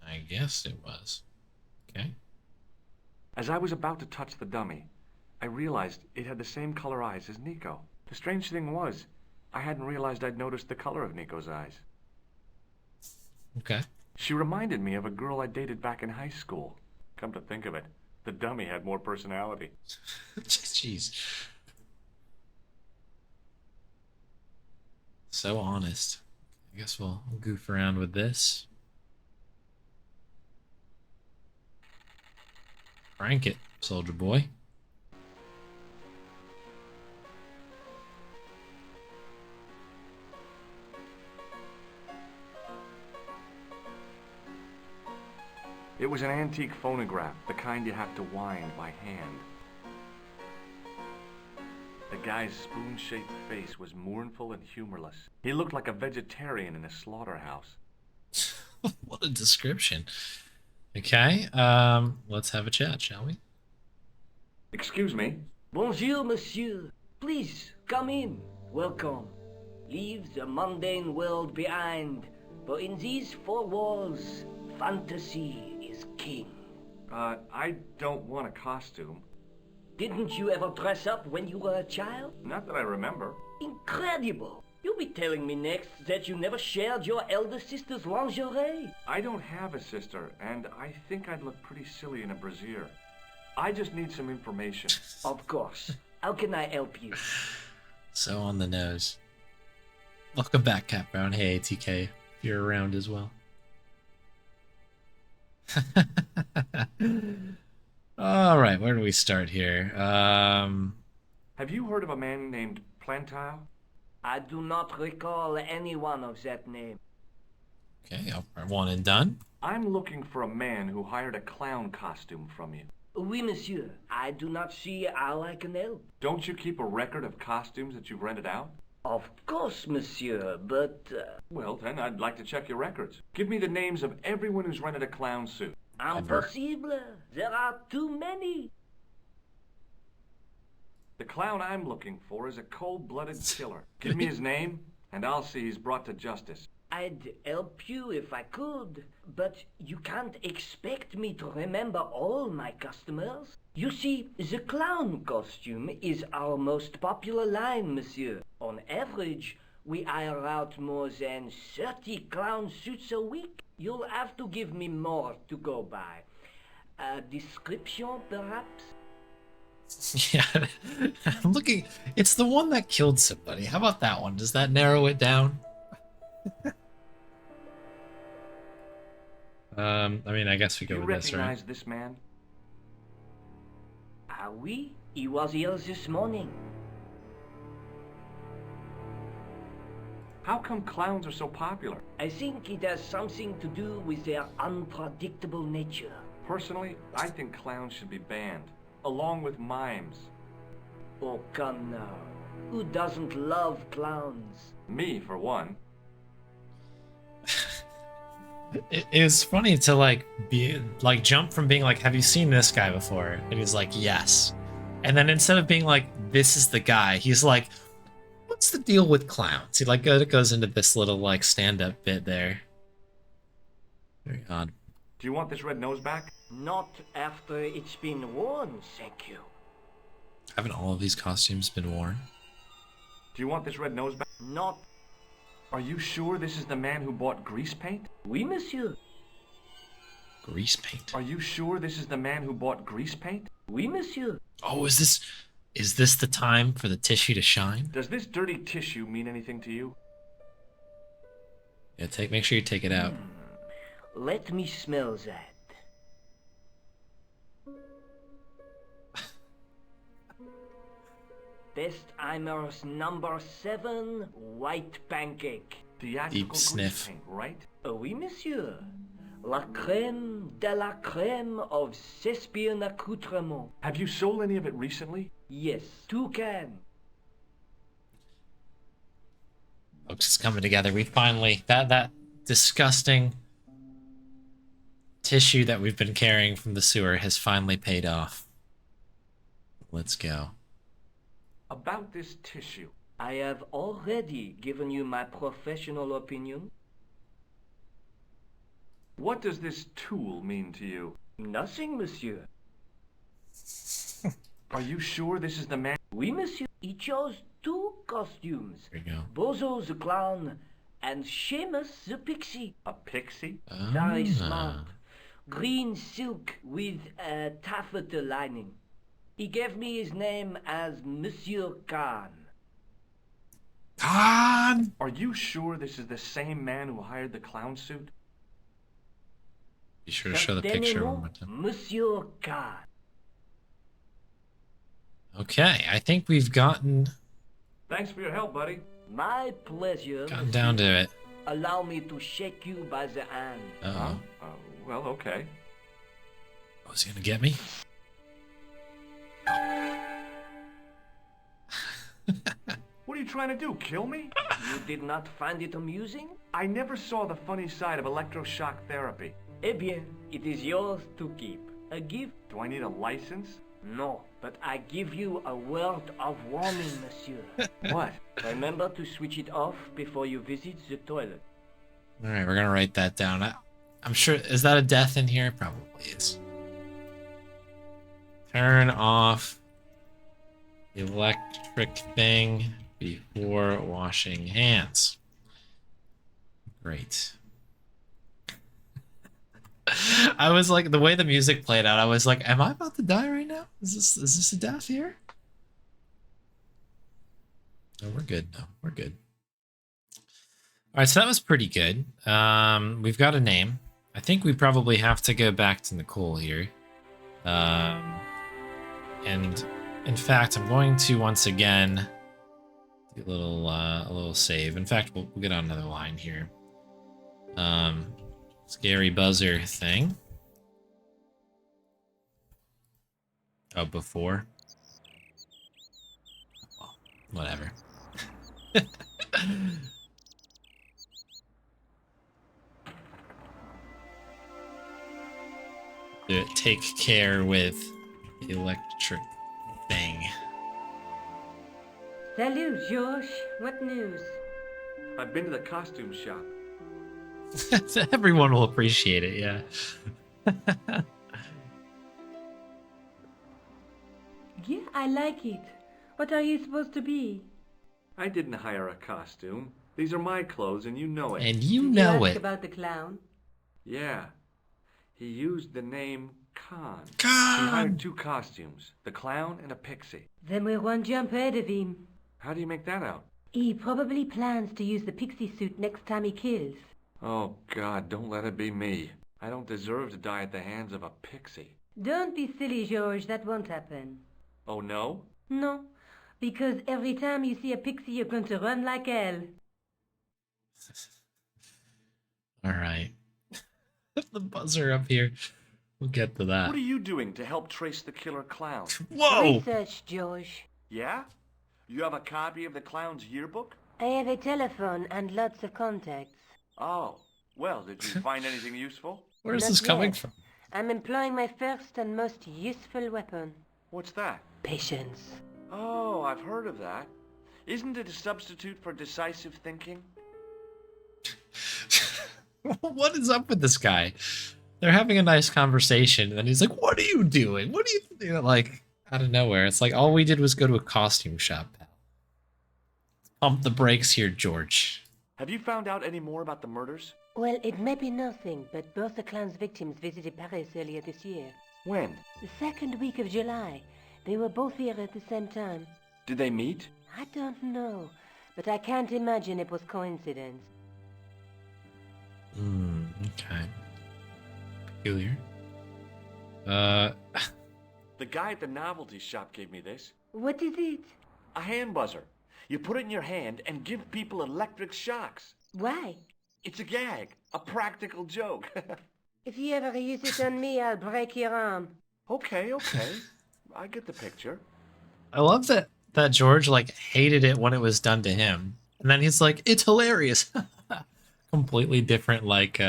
I guess it was. Okay. As I was about to touch the dummy, I realized it had the same color eyes as Nico. The strange thing was, I hadn't realized I'd noticed the color of Nico's eyes. Okay. She reminded me of a girl I dated back in high school. Come to think of it, the dummy had more personality. Jeez. So honest. I guess we'll goof around with this. Crank it, soldier boy. It was an antique phonograph, the kind you have to wind by hand. The guy's spoon-shaped face was mournful and humorless. He looked like a vegetarian in a slaughterhouse. What a description. Okay, let's have a chat, shall we? Excuse me? Bonjour, monsieur. Please, come in. Welcome. Leave the mundane world behind, for in these four walls, fantasy is king. I don't want a costume. Didn't you ever dress up when you were a child? Not that I remember. Incredible! You'll be telling me next that you never shared your elder sister's lingerie. I don't have a sister, and I think I'd look pretty silly in a brassiere. I just need some information. Of course. How can I help you? So on the nose. Welcome back, Cat Brown. Hey, ATK, if you're around as well. All right, where do we start here? Have you heard of a man named Plantile? I do not recall anyone of that name. Okay, one and done. I'm looking for a man who hired a clown costume from you. Oui, monsieur. I do not see how I can help. Don't you keep a record of costumes that you've rented out? Of course, monsieur, but... Well, then, I'd like to check your records. Give me the names of everyone who's rented a clown suit. Impossible. There are too many. The clown I'm looking for is a cold-blooded killer. Give me his name, and I'll see he's brought to justice. I'd help you if I could, but you can't expect me to remember all my customers. You see, the clown costume is our most popular line, monsieur. On average, we hire out more than 30 clown suits a week. You'll have to give me more to go by. A description, perhaps? Yeah, I'm looking. It's the one that killed somebody. How about that one? Does that narrow it down? I mean, I guess we go You with this, right? recognize this man? Ah oui, he was here this morning. How come clowns are so popular? I think it has something to do with their unpredictable nature. Personally, I think clowns should be banned, along with mimes. Oh, come now. Who doesn't love clowns? Me, for one. It was funny to like jump from being like, have you seen this guy before? And he's like, yes. And then instead of being like, this is the guy, he's like, what's the deal with clowns? He like goes into this little like stand-up bit there. Very odd. Do you want this red nose back? Not after it's been worn, thank you. Haven't all of these costumes been worn? Do you want this red nose back? Not... Are you sure this is the man who bought grease paint? Oui, monsieur. Grease paint. Are you sure this is the man who bought grease paint? Oui, monsieur. Oh, is this the time for the tissue to shine? Does this dirty tissue mean anything to you? Yeah, make sure you take it out. Let me smell that. Bestheimer's number 7 white pancake. Theatrical Deep sniff. grease paint, right? Oui, monsieur. La crème de la crème of Thespian accoutrement. Have you sold any of it recently? Yes, 2 cans. Folks, it's coming together. We finally that disgusting tissue that we've been carrying from the sewer has finally paid off. Let's go. About this tissue. I have already given you my professional opinion. What does this tool mean to you? Nothing, monsieur. Are you sure this is the man? Oui, monsieur. He chose 2 costumes. There you go. Bozo the clown and Seamus the pixie. A pixie? Very smart. Green silk with a taffeta lining. He gave me his name as Monsieur Khan. Khan! Are you sure this is the same man who hired the clown suit? Be sure to show the picture one more Certainement, time. Monsieur Khan. Okay, I think we've gotten Thanks for your help, buddy. My pleasure. down to it. Allow me to shake you by the hand. Uh-oh. Well, okay. Oh, is he gonna get me? What are you trying to do, kill me? You did not find it amusing? I never saw the funny side of electroshock therapy. Eh bien, it is yours to keep. A gift? Do I need a license? No, but I give you a word of warning, monsieur. What? Remember to switch it off before you visit the toilet. Alright, we're gonna write that down. I'm sure, is that a death in here? Probably is. Turn off the electric thing before washing hands. Great. I was like, the way the music played out, I was like, am I about to die right now? Is this a death here? No, we're good. No, we're good. All right, so that was pretty good. We've got a name. I think we probably have to go back to Nicole here. And in fact, I'm going to once again do a little save. In fact, we'll get on another line here. Scary buzzer thing. Oh, before? Well, whatever. Take care with the electric thing. Salut, George. What news? I've been to the costume shop. Everyone will appreciate it, yeah. Yeah, I like it. What are you supposed to be? I didn't hire a costume. These are my clothes, and you know it. And you Did know you ask it. about the clown? Yeah. He used the name Khan. He Khan! hired 2 costumes, the clown and a pixie. Then we're one jump ahead of him. How do you make that out? He probably plans to use the pixie suit next time he kills. Oh, God, don't let it be me. I don't deserve to die at the hands of a pixie. Don't be silly, George. That won't happen. Oh, no? No, because every time you see a pixie, you're going to run like hell. All right. The buzzer up here. We'll get to that. What are you doing to help trace the killer clown? Whoa! Research, George. Yeah? You have a copy of the clown's yearbook? I have a telephone and lots of contacts. Oh, well, did you find anything useful? Where is Not this coming yet. from? I'm employing my first and most useful weapon. What's that? Patience. Oh, I've heard of that. Isn't it a substitute for decisive thinking? What is up with this guy? They're having a nice conversation, and then he's like, "What are you doing? What are you doing?" Like, out of nowhere. It's like, all we did was go to a costume shop, pal. Pump the brakes here, George. Have you found out any more about the murders? Well, it may be nothing, but both the clown's victims visited Paris earlier this year. When? The second week of July. They were both here at the same time. Did they meet? I don't know, but I can't imagine it was coincidence. Okay. Peculiar. The guy at the novelty shop gave me this. What is it? A hand buzzer. You put it in your hand and give people electric shocks. Why? It's a gag. A practical joke. If you ever use it on me, I'll break your arm. Okay. I get the picture. I love that George like hated it when it was done to him, and then he's like, "It's hilarious." Completely different like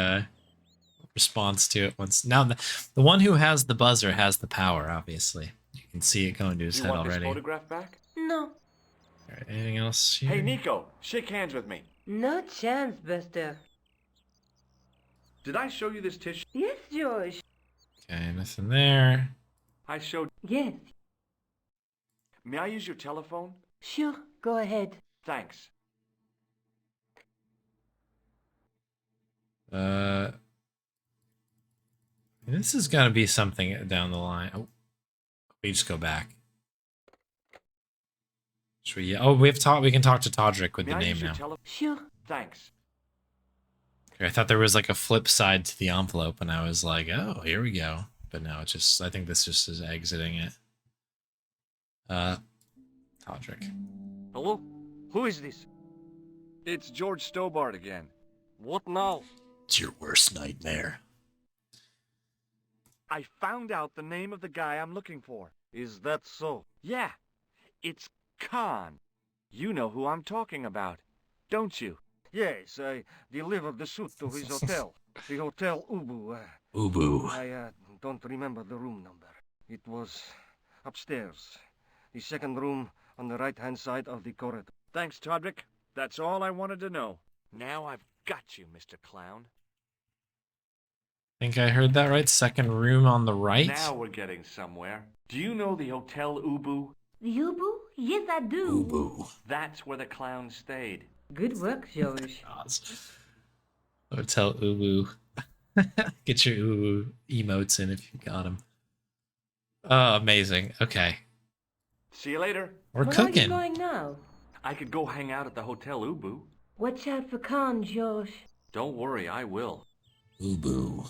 response to it. Once now, the one who has the buzzer has the power. Obviously, you can see it going to his You head want already. this photograph back? No. All right, anything else? Here? Hey, Nico, shake hands with me. No chance, Buster. Did I show you this tissue? Yes, George. Okay, nothing there. I showed... Yes. May I use your telephone? Sure, go ahead. Thanks. This is gonna be something down the line. Oh, we just go back. Should we? Oh, we can talk to Todrick with May the I name use your now. telephone? Sure. Thanks. Okay, I thought there was like a flip side to the envelope, and I was like, oh, here we go. But no, it's just, I think this just is exiting it. Todrick. Hello? Who is this? It's George Stobart again. What now? It's your worst nightmare. I found out the name of the guy I'm looking for. Is that so? Yeah, it's Khan. You know who I'm talking about, don't you? Yes, I delivered the suit to his hotel. The Hotel Ubu. Ubu. I don't remember the room number. It was upstairs. The second room on the right-hand side of the corridor. Thanks, Todrick. That's all I wanted to know. Now I've got you, Mr. Clown. Think I heard that right? Second room on the right? Now we're getting somewhere. Do you know the Hotel Ubu? The Ubu? Yes, I do. Ubu. That's where the clown stayed. Good work, George. Hotel Ubu. Get your Ubu emotes in if you got them. Oh, amazing. Okay. See you later. We're Where are you cooking. going now? I could go hang out at the Hotel Ubu. Watch out for Khan, George. Don't worry, I will. Ubu.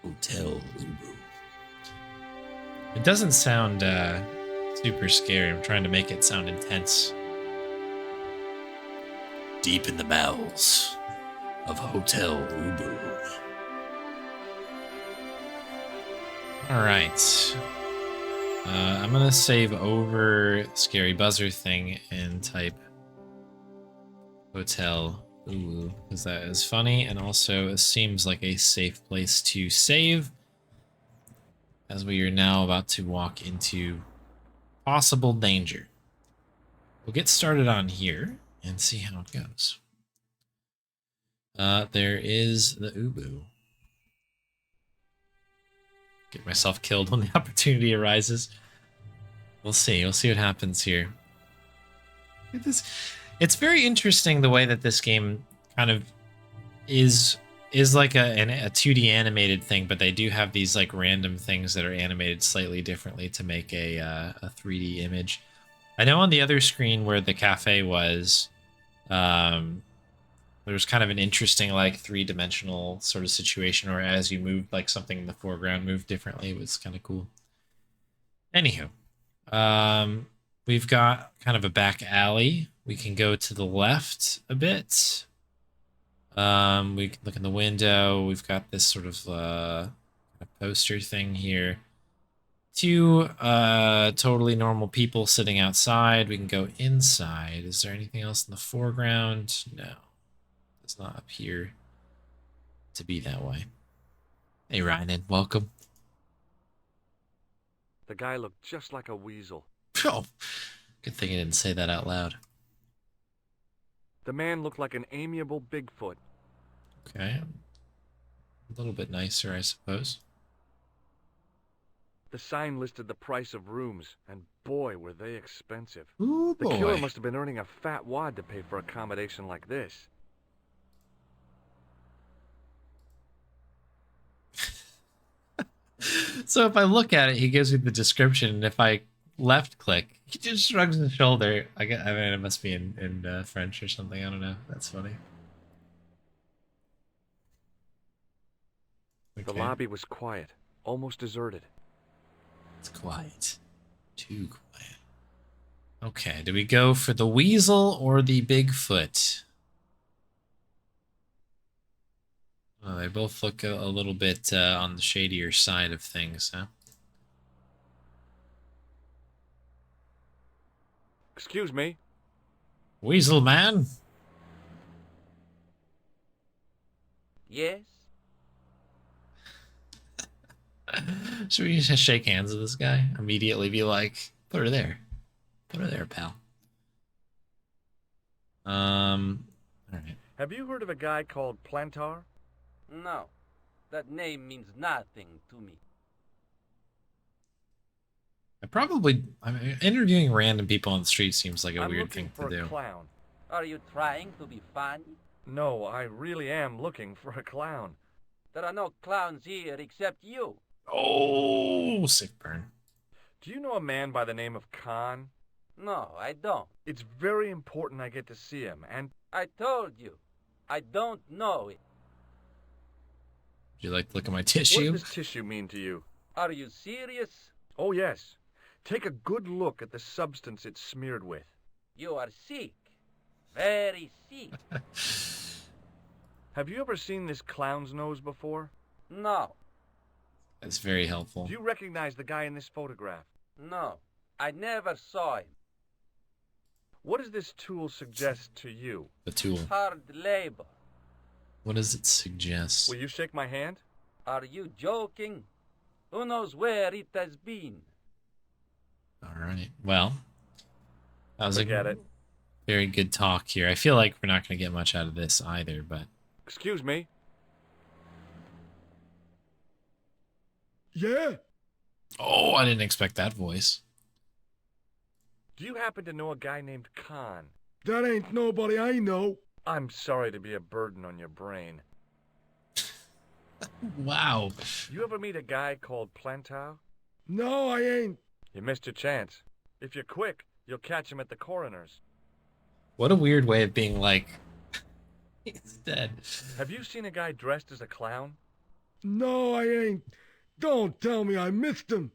Hotel Ubu. It doesn't sound super scary. I'm trying to make it sound intense. Deep in the bowels of Hotel Ubu. Alright. I'm gonna save over Scary Buzzer thing and type Hotel Ubu, because that is funny and also seems like a safe place to save, as we are now about to walk into possible danger. We'll get started on here and see how it goes. There is the Ubu. Get myself killed when the opportunity arises. We'll see. We'll see what happens here. It's very interesting the way that this game kind of is like a 2D animated thing, but they do have these like random things that are animated slightly differently to make a 3D image. I know on the other screen where the cafe was, there was kind of an interesting like three-dimensional sort of situation where as you moved like something in the foreground moved differently. It was kind of cool. Anywho, we've got kind of a back alley. We can go to the left a bit. We can look in the window. We've got this sort of poster thing here. two totally normal people sitting outside. We can go inside. Is there anything else in the foreground? No. It's not up here to be that way. Hey, Ryan, welcome. The guy looked just like a weasel. Oh, good thing I didn't say that out loud. The man looked like an amiable Bigfoot. Okay. A little bit nicer, I suppose. The sign listed the price of rooms, and boy, were they expensive. Ooh, The killer boy. must have been earning a fat wad to pay for accommodation like this. So if I look at it, he gives me the description, and if I left click, he just shrugs his shoulder. I mean, it must be in French or something. I don't know. That's funny. The Okay. lobby was quiet, almost deserted. It's quiet. Too quiet. Okay, do we go for the weasel or the Bigfoot? Oh, they both look a little bit on the shadier side of things, huh? Excuse me. Weasel man? Yes? Should we just shake hands with this guy? Immediately be like, put her there. Put her there, pal. Alright. Have you heard of a guy called Plantar? No. That name means nothing to me. I mean, interviewing random people on the street seems like a I'm weird looking thing for to a do. clown. Are you trying to be funny? No, I really am looking for a clown. There are no clowns here except you. Oh, sick burn. Do you know a man by the name of Khan? No, I don't. It's very important I get to see him, and I told you. I don't know it. Would you like to look at my what tissue? does tissue mean to you? Are you serious? Oh, yes. Take a good look at the substance it's smeared with. You are sick. Very sick. Have you ever seen this clown's nose before? No, That's very helpful. Do you recognize the guy in this photograph? no. I never saw him. What does this tool suggest to you? The tool. Hard labor. What does it suggest? Will you shake my hand? Are you joking? Who knows where it has been? Alright. Well, that was Forget a it. very good talk here. I feel like we're not going to get much out of this either, but... Excuse me. Yeah? Oh, I didn't expect that voice. Do you happen to know a guy named Khan? That ain't nobody I know. I'm sorry to be a burden on your brain. Wow. You ever meet a guy called Plantar? No, I ain't. You missed your chance. If you're quick, you'll catch him at the coroner's. What a weird way of being like... He's dead. Have you seen a guy dressed as a clown? No, I ain't. Don't tell me I missed him.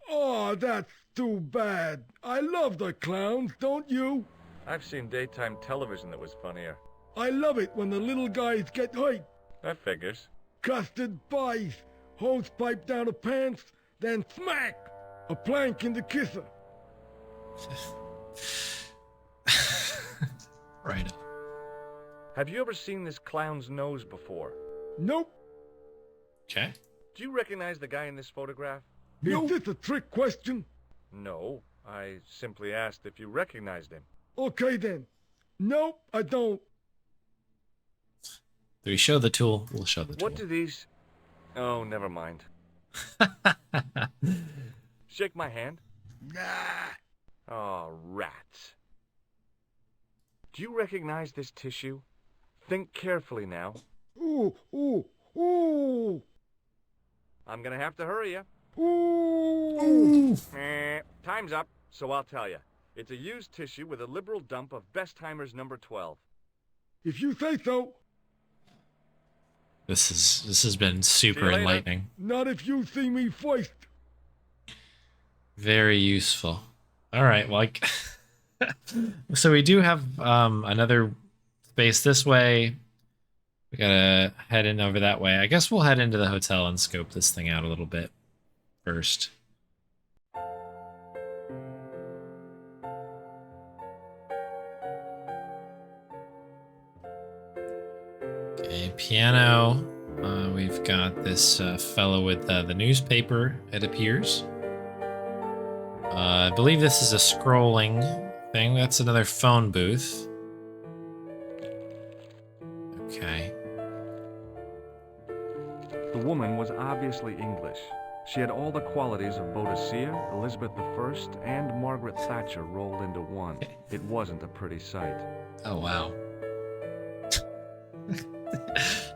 Oh, that's too bad. I love the clowns, don't you? I've seen daytime television that was funnier. I love it when the little guys get hurt. That figures. Custard pies, hose pipe down the pants, then smack! A plank in the kisser. Right. Have you ever seen this clown's nose before? Nope. Okay. Do you recognize the guy in this photograph? Is this a trick question? No, I simply asked if you recognized him. Okay then. Nope, I don't. Do we show the tool? We'll show the tool. What do these... Oh, never mind. Shake my hand. Nah. Oh, rats. Do you recognize this tissue? Think carefully now. Ooh, ooh, ooh, I'm gonna have to hurry you. ooh. Time's up, so I'll tell you. It's a used tissue with a liberal dump of Bestheimer's number 12. If you say so. This has been super later. enlightening. Not if you see me first. Very useful. All right, well, so we do have another space this way. We gotta head in over that way. I guess we'll head into the hotel and scope this thing out a little bit first. Okay, piano. We've got this fellow with the newspaper, it appears. I believe this is a scrolling thing. That's another phone booth. Okay. The woman was obviously English. She had all the qualities of Boadicea, Elizabeth I, and Margaret Thatcher rolled into one. It wasn't a pretty sight. Oh, wow.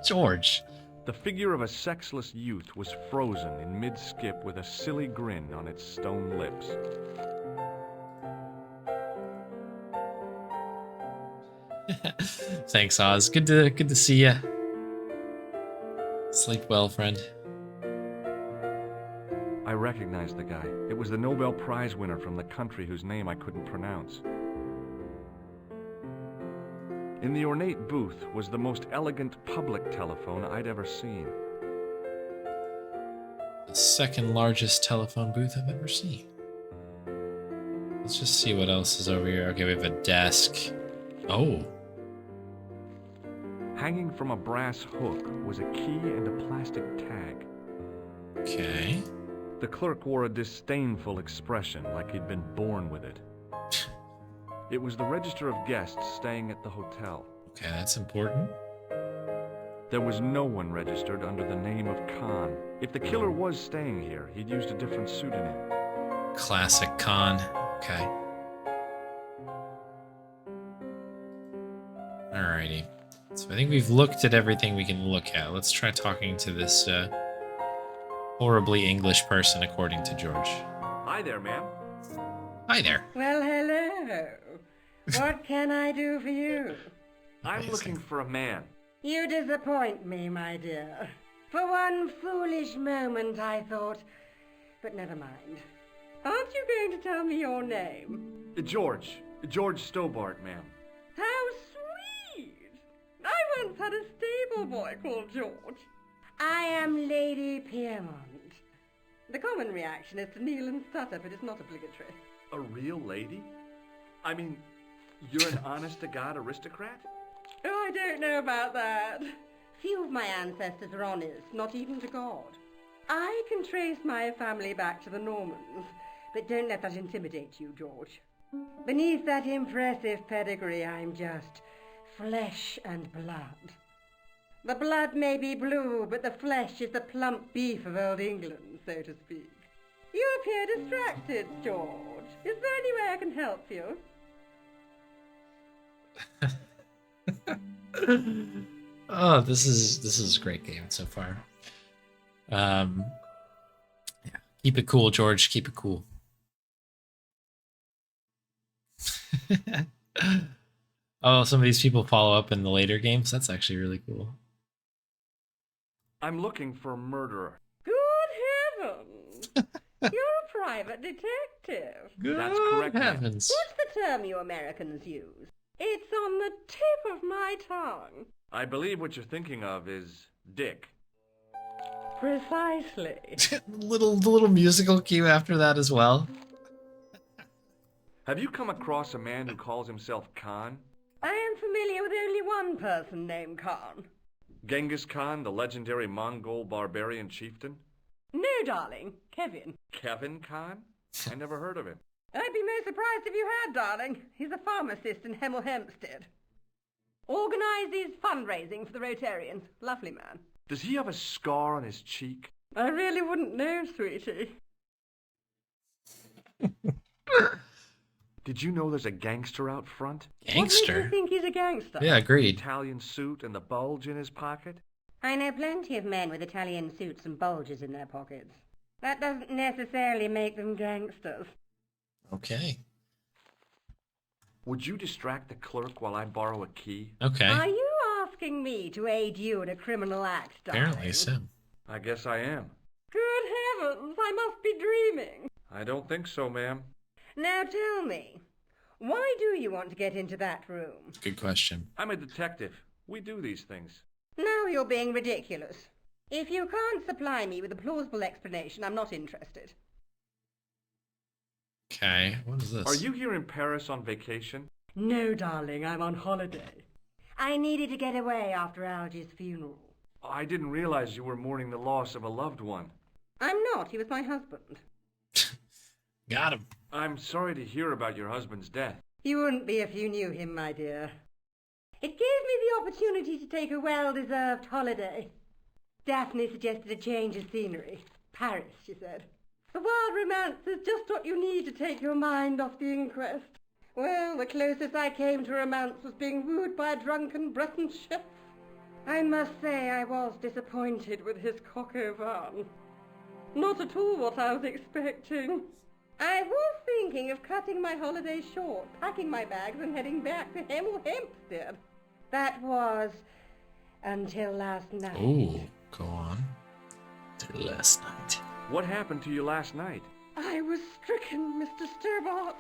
George. The figure of a sexless youth was frozen in mid-skip with a silly grin on its stone lips. Thanks, Oz. Good to see ya. Sleep well, friend. I recognized the guy. It was the Nobel Prize winner from the country whose name I couldn't pronounce. In the ornate booth was the most elegant public telephone I'd ever seen. The second largest telephone booth I've ever seen. Let's just see what else is over here. Okay, we have a desk. Oh. Hanging from a brass hook was a key and a plastic tag. Okay. The clerk wore a disdainful expression, like he'd been born with it. It was the register of guests staying at the hotel. Okay, that's important. There was no one registered under the name of Khan. If the killer was staying here, he'd used a different pseudonym. Classic Khan. Okay. Alrighty. So I think we've looked at everything we can look at. Let's try talking to this horribly English person, according to George. Hi there, ma'am. Hi there. Well, hello. What can I do for you? I'm looking for a man. You disappoint me, my dear. For one foolish moment I thought... But never mind. Aren't you going to tell me your name? George. George Stobart, ma'am. How sweet! I once had a stable boy called George. I am Lady Piermont. The common reaction is to kneel and stutter, but it's not obligatory. A real lady? I mean, you're an honest-to-God aristocrat? Oh, I don't know about that. Few of my ancestors are honest, not even to God. I can trace my family back to the Normans, but don't let that intimidate you, George. Beneath that impressive pedigree, I'm just flesh and blood. The blood may be blue, but the flesh is the plump beef of old England, so to speak. You appear distracted, George. Is there any way I can help you? Oh, this is a great game so far. Yeah. Keep it cool, George. Keep it cool. Oh, some of these people follow up in the later games. That's actually really cool. I'm looking for a murderer. Good heavens! You're a private detective. That's correct, ma'am. Heavens. What's the term you Americans use? It's on the tip of my tongue. I believe what you're thinking of is Dick. Precisely. the little musical cue after that as well. Have you come across a man who calls himself Khan? I am familiar with only one person named Khan. Genghis Khan, the legendary Mongol barbarian chieftain? No, darling. Kevin. Kevin Khan? I never heard of him. I'd be most surprised if you had, darling. He's a pharmacist in Hemel Hempstead. Organises fundraising for the Rotarians. Lovely man. Does he have a scar on his cheek? I really wouldn't know, sweetie. Did you know there's a gangster out front? What makes Gangster? you think he's a gangster? Yeah, agreed. Italian suit and the bulge in his pocket? I know plenty of men with Italian suits and bulges in their pockets. That doesn't necessarily make them gangsters. Okay. Would you distract the clerk while I borrow a key? Okay. Are you asking me to aid you in a criminal act, darling? Apparently so. I guess I am. Good heavens, I must be dreaming. I don't think so, ma'am. Now tell me, why do you want to get into that room? Good question. I'm a detective. We do these things. Now you're being ridiculous. If you can't supply me with a plausible explanation, I'm not interested. Okay, what is this? Are you here in Paris on vacation? No, darling, I'm on holiday. I needed to get away after Algy's funeral. I didn't realize you were mourning the loss of a loved one. I'm not. He was my husband. Got him. I'm sorry to hear about your husband's death. You wouldn't be if you knew him, my dear. It gave me the opportunity to take a well-deserved holiday. Daphne suggested a change of scenery. Paris, she said. The wild romance is just what you need to take your mind off the inquest. Well, the closest I came to romance was being wooed by a drunken Breton chef. I must say I was disappointed with his coq au vin. Not at all what I was expecting. I was thinking of cutting my holiday short, packing my bags and heading back to Hemel Hempstead. That was until last night. Ooh, go on. Till last night. What happened to you last night? I was stricken, Mr. Stobart.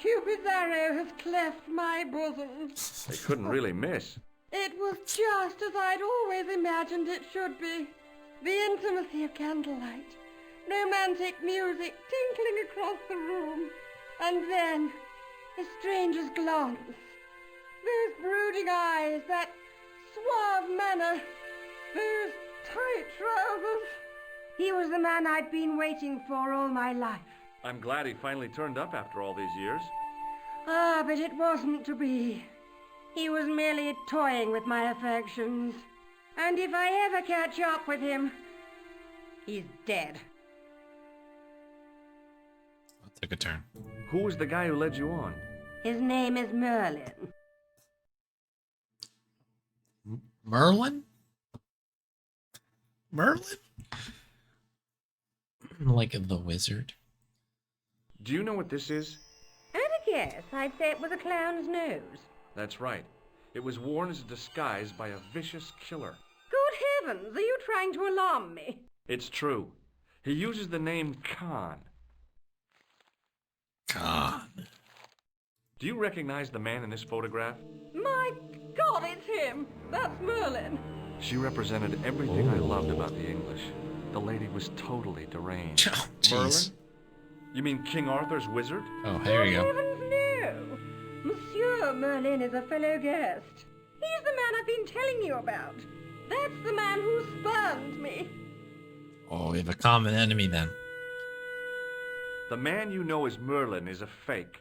Cupid's arrow has cleft my bosom. They couldn't really miss. It was just as I'd always imagined it should be. The intimacy of candlelight, romantic music tinkling across the room, and then a stranger's glance. Those brooding eyes, that suave manner, those tight trousers. He was the man I'd been waiting for all my life. I'm glad he finally turned up after all these years. Ah, but it wasn't to be. He was merely toying with my affections. And if I ever catch up with him, he's dead. That took a turn. Who was the guy who led you on? His name is Merlin. Merlin? Merlin? Like the wizard. Do you know what this is? At a guess, I'd say it was a clown's nose. That's right. It was worn as a disguise by a vicious killer. Good heavens, are you trying to alarm me? It's true. He uses the name Khan. Khan. Do you recognize the man in this photograph? My God, it's him! That's Merlin! She represented everything I loved about the English. The lady was totally deranged. Oh, jeez. Merlin? You mean King Arthur's wizard? Oh, there you go. Heavens, no! Monsieur Merlin is a fellow guest. He's the man I've been telling you about. That's the man who spurned me. Oh, we have a common enemy then. The man you know as Merlin is a fake.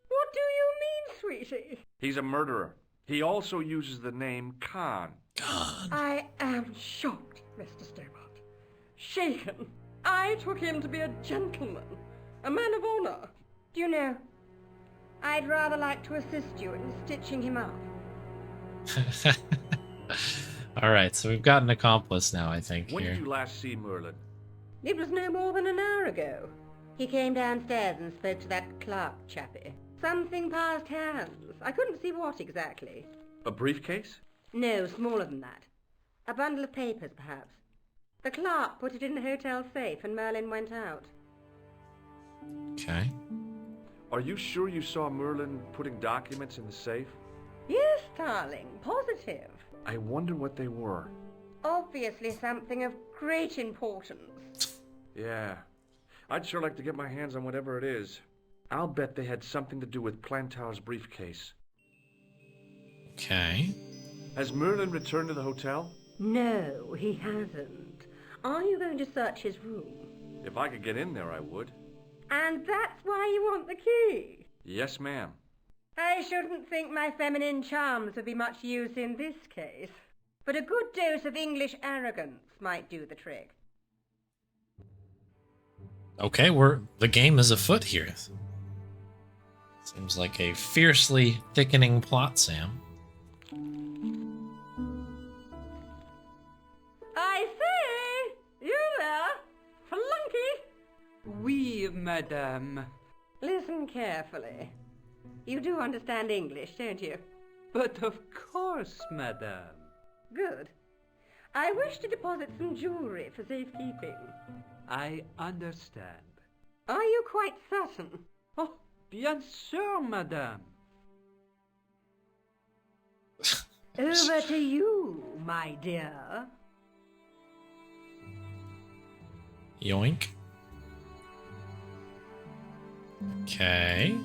What do you mean, sweetie? He's a murderer. He also uses the name Khan. Khan. I am shocked, Mr. Stobart. Shaken. I took him to be a gentleman, a man of honor. Do you know, I'd rather like to assist you in stitching him up. All right, so we've got an accomplice now, I think, When here. did you last see Merlin? It was no more than an hour ago. He came downstairs and spoke to that clerk chappie. Something passed hands. I couldn't see what exactly. A briefcase? No, smaller than that. A bundle of papers, perhaps. The clerk put it in the hotel safe and Merlin went out. Okay. Are you sure you saw Merlin putting documents in the safe? Yes, darling, positive. I wonder what they were. Obviously something of great importance. Yeah. I'd sure like to get my hands on whatever it is. I'll bet they had something to do with Plantar's briefcase. Okay. Has Merlin returned to the hotel? No, he hasn't. Are you going to search his room? If I could get in there, I would. And that's why you want the key? Yes, ma'am. I shouldn't think my feminine charms would be much use in this case. But a good dose of English arrogance might do the trick. Okay, the game is afoot here. Seems like a fiercely thickening plot, Sam. I say! You there? Flunky! Oui, madame. Listen carefully. You do understand English, don't you? But of course, madame. Good. I wish to deposit some jewellery for safekeeping. I understand. Are you quite certain? Oh, bien sûr, madame. Over to you, my dear. Yoink. Okay.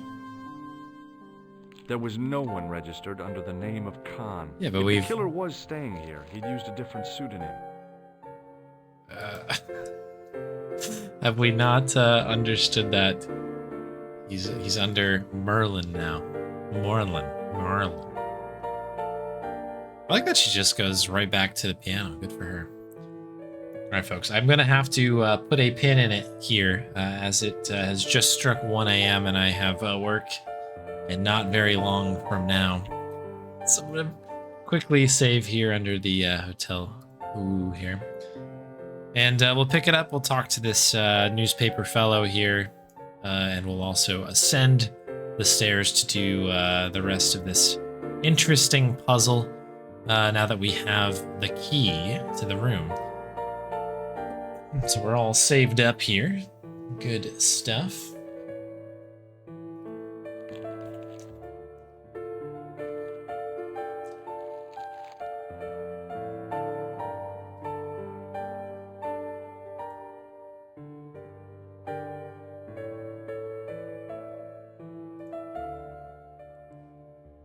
There was no one registered under the name of Khan. Yeah, but if we've... the killer was staying here, he'd used a different pseudonym. Have we not understood that he's under Merlin now? Merlin. I like that she just goes right back to the piano. Good for her. All right, folks, I'm going to have to put a pin in it here as it has just struck 1 a.m. and I have work and not very long from now. So I'm going to quickly save here under the hotel here. And we'll pick it up. We'll talk to this newspaper fellow here. And we'll also ascend the stairs to do the rest of this interesting puzzle now that we have the key to the room. So we're all saved up here. Good stuff.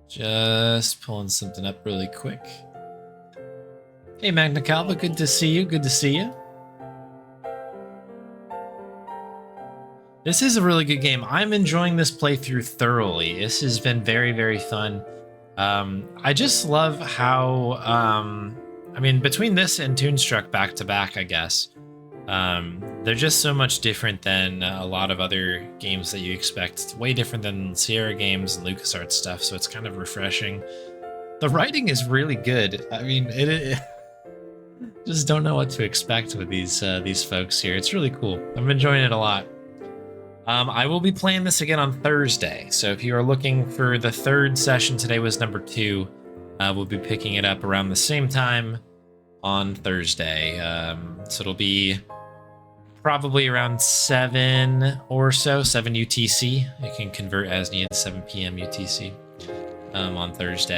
Just pulling something up really quick. Hey, Magna Calva, good to see you. Good to see you. This is a really good game. I'm enjoying this playthrough thoroughly. This has been very, very fun. I just love how, I mean, between this and Toonstruck back to back, I guess, they're just so much different than a lot of other games that you expect. It's way different than Sierra games and LucasArts stuff, so it's kind of refreshing. The writing is really good. I mean, it just don't know what to expect with these folks here. It's really cool. I'm enjoying it a lot. I will be playing this again on Thursday, so if you are looking for the third session, today was number 2. We'll be picking it up around the same time on Thursday. So it'll be probably around 7 or so, 7 UTC. You can convert as needed, 7 p.m. UTC on Thursday.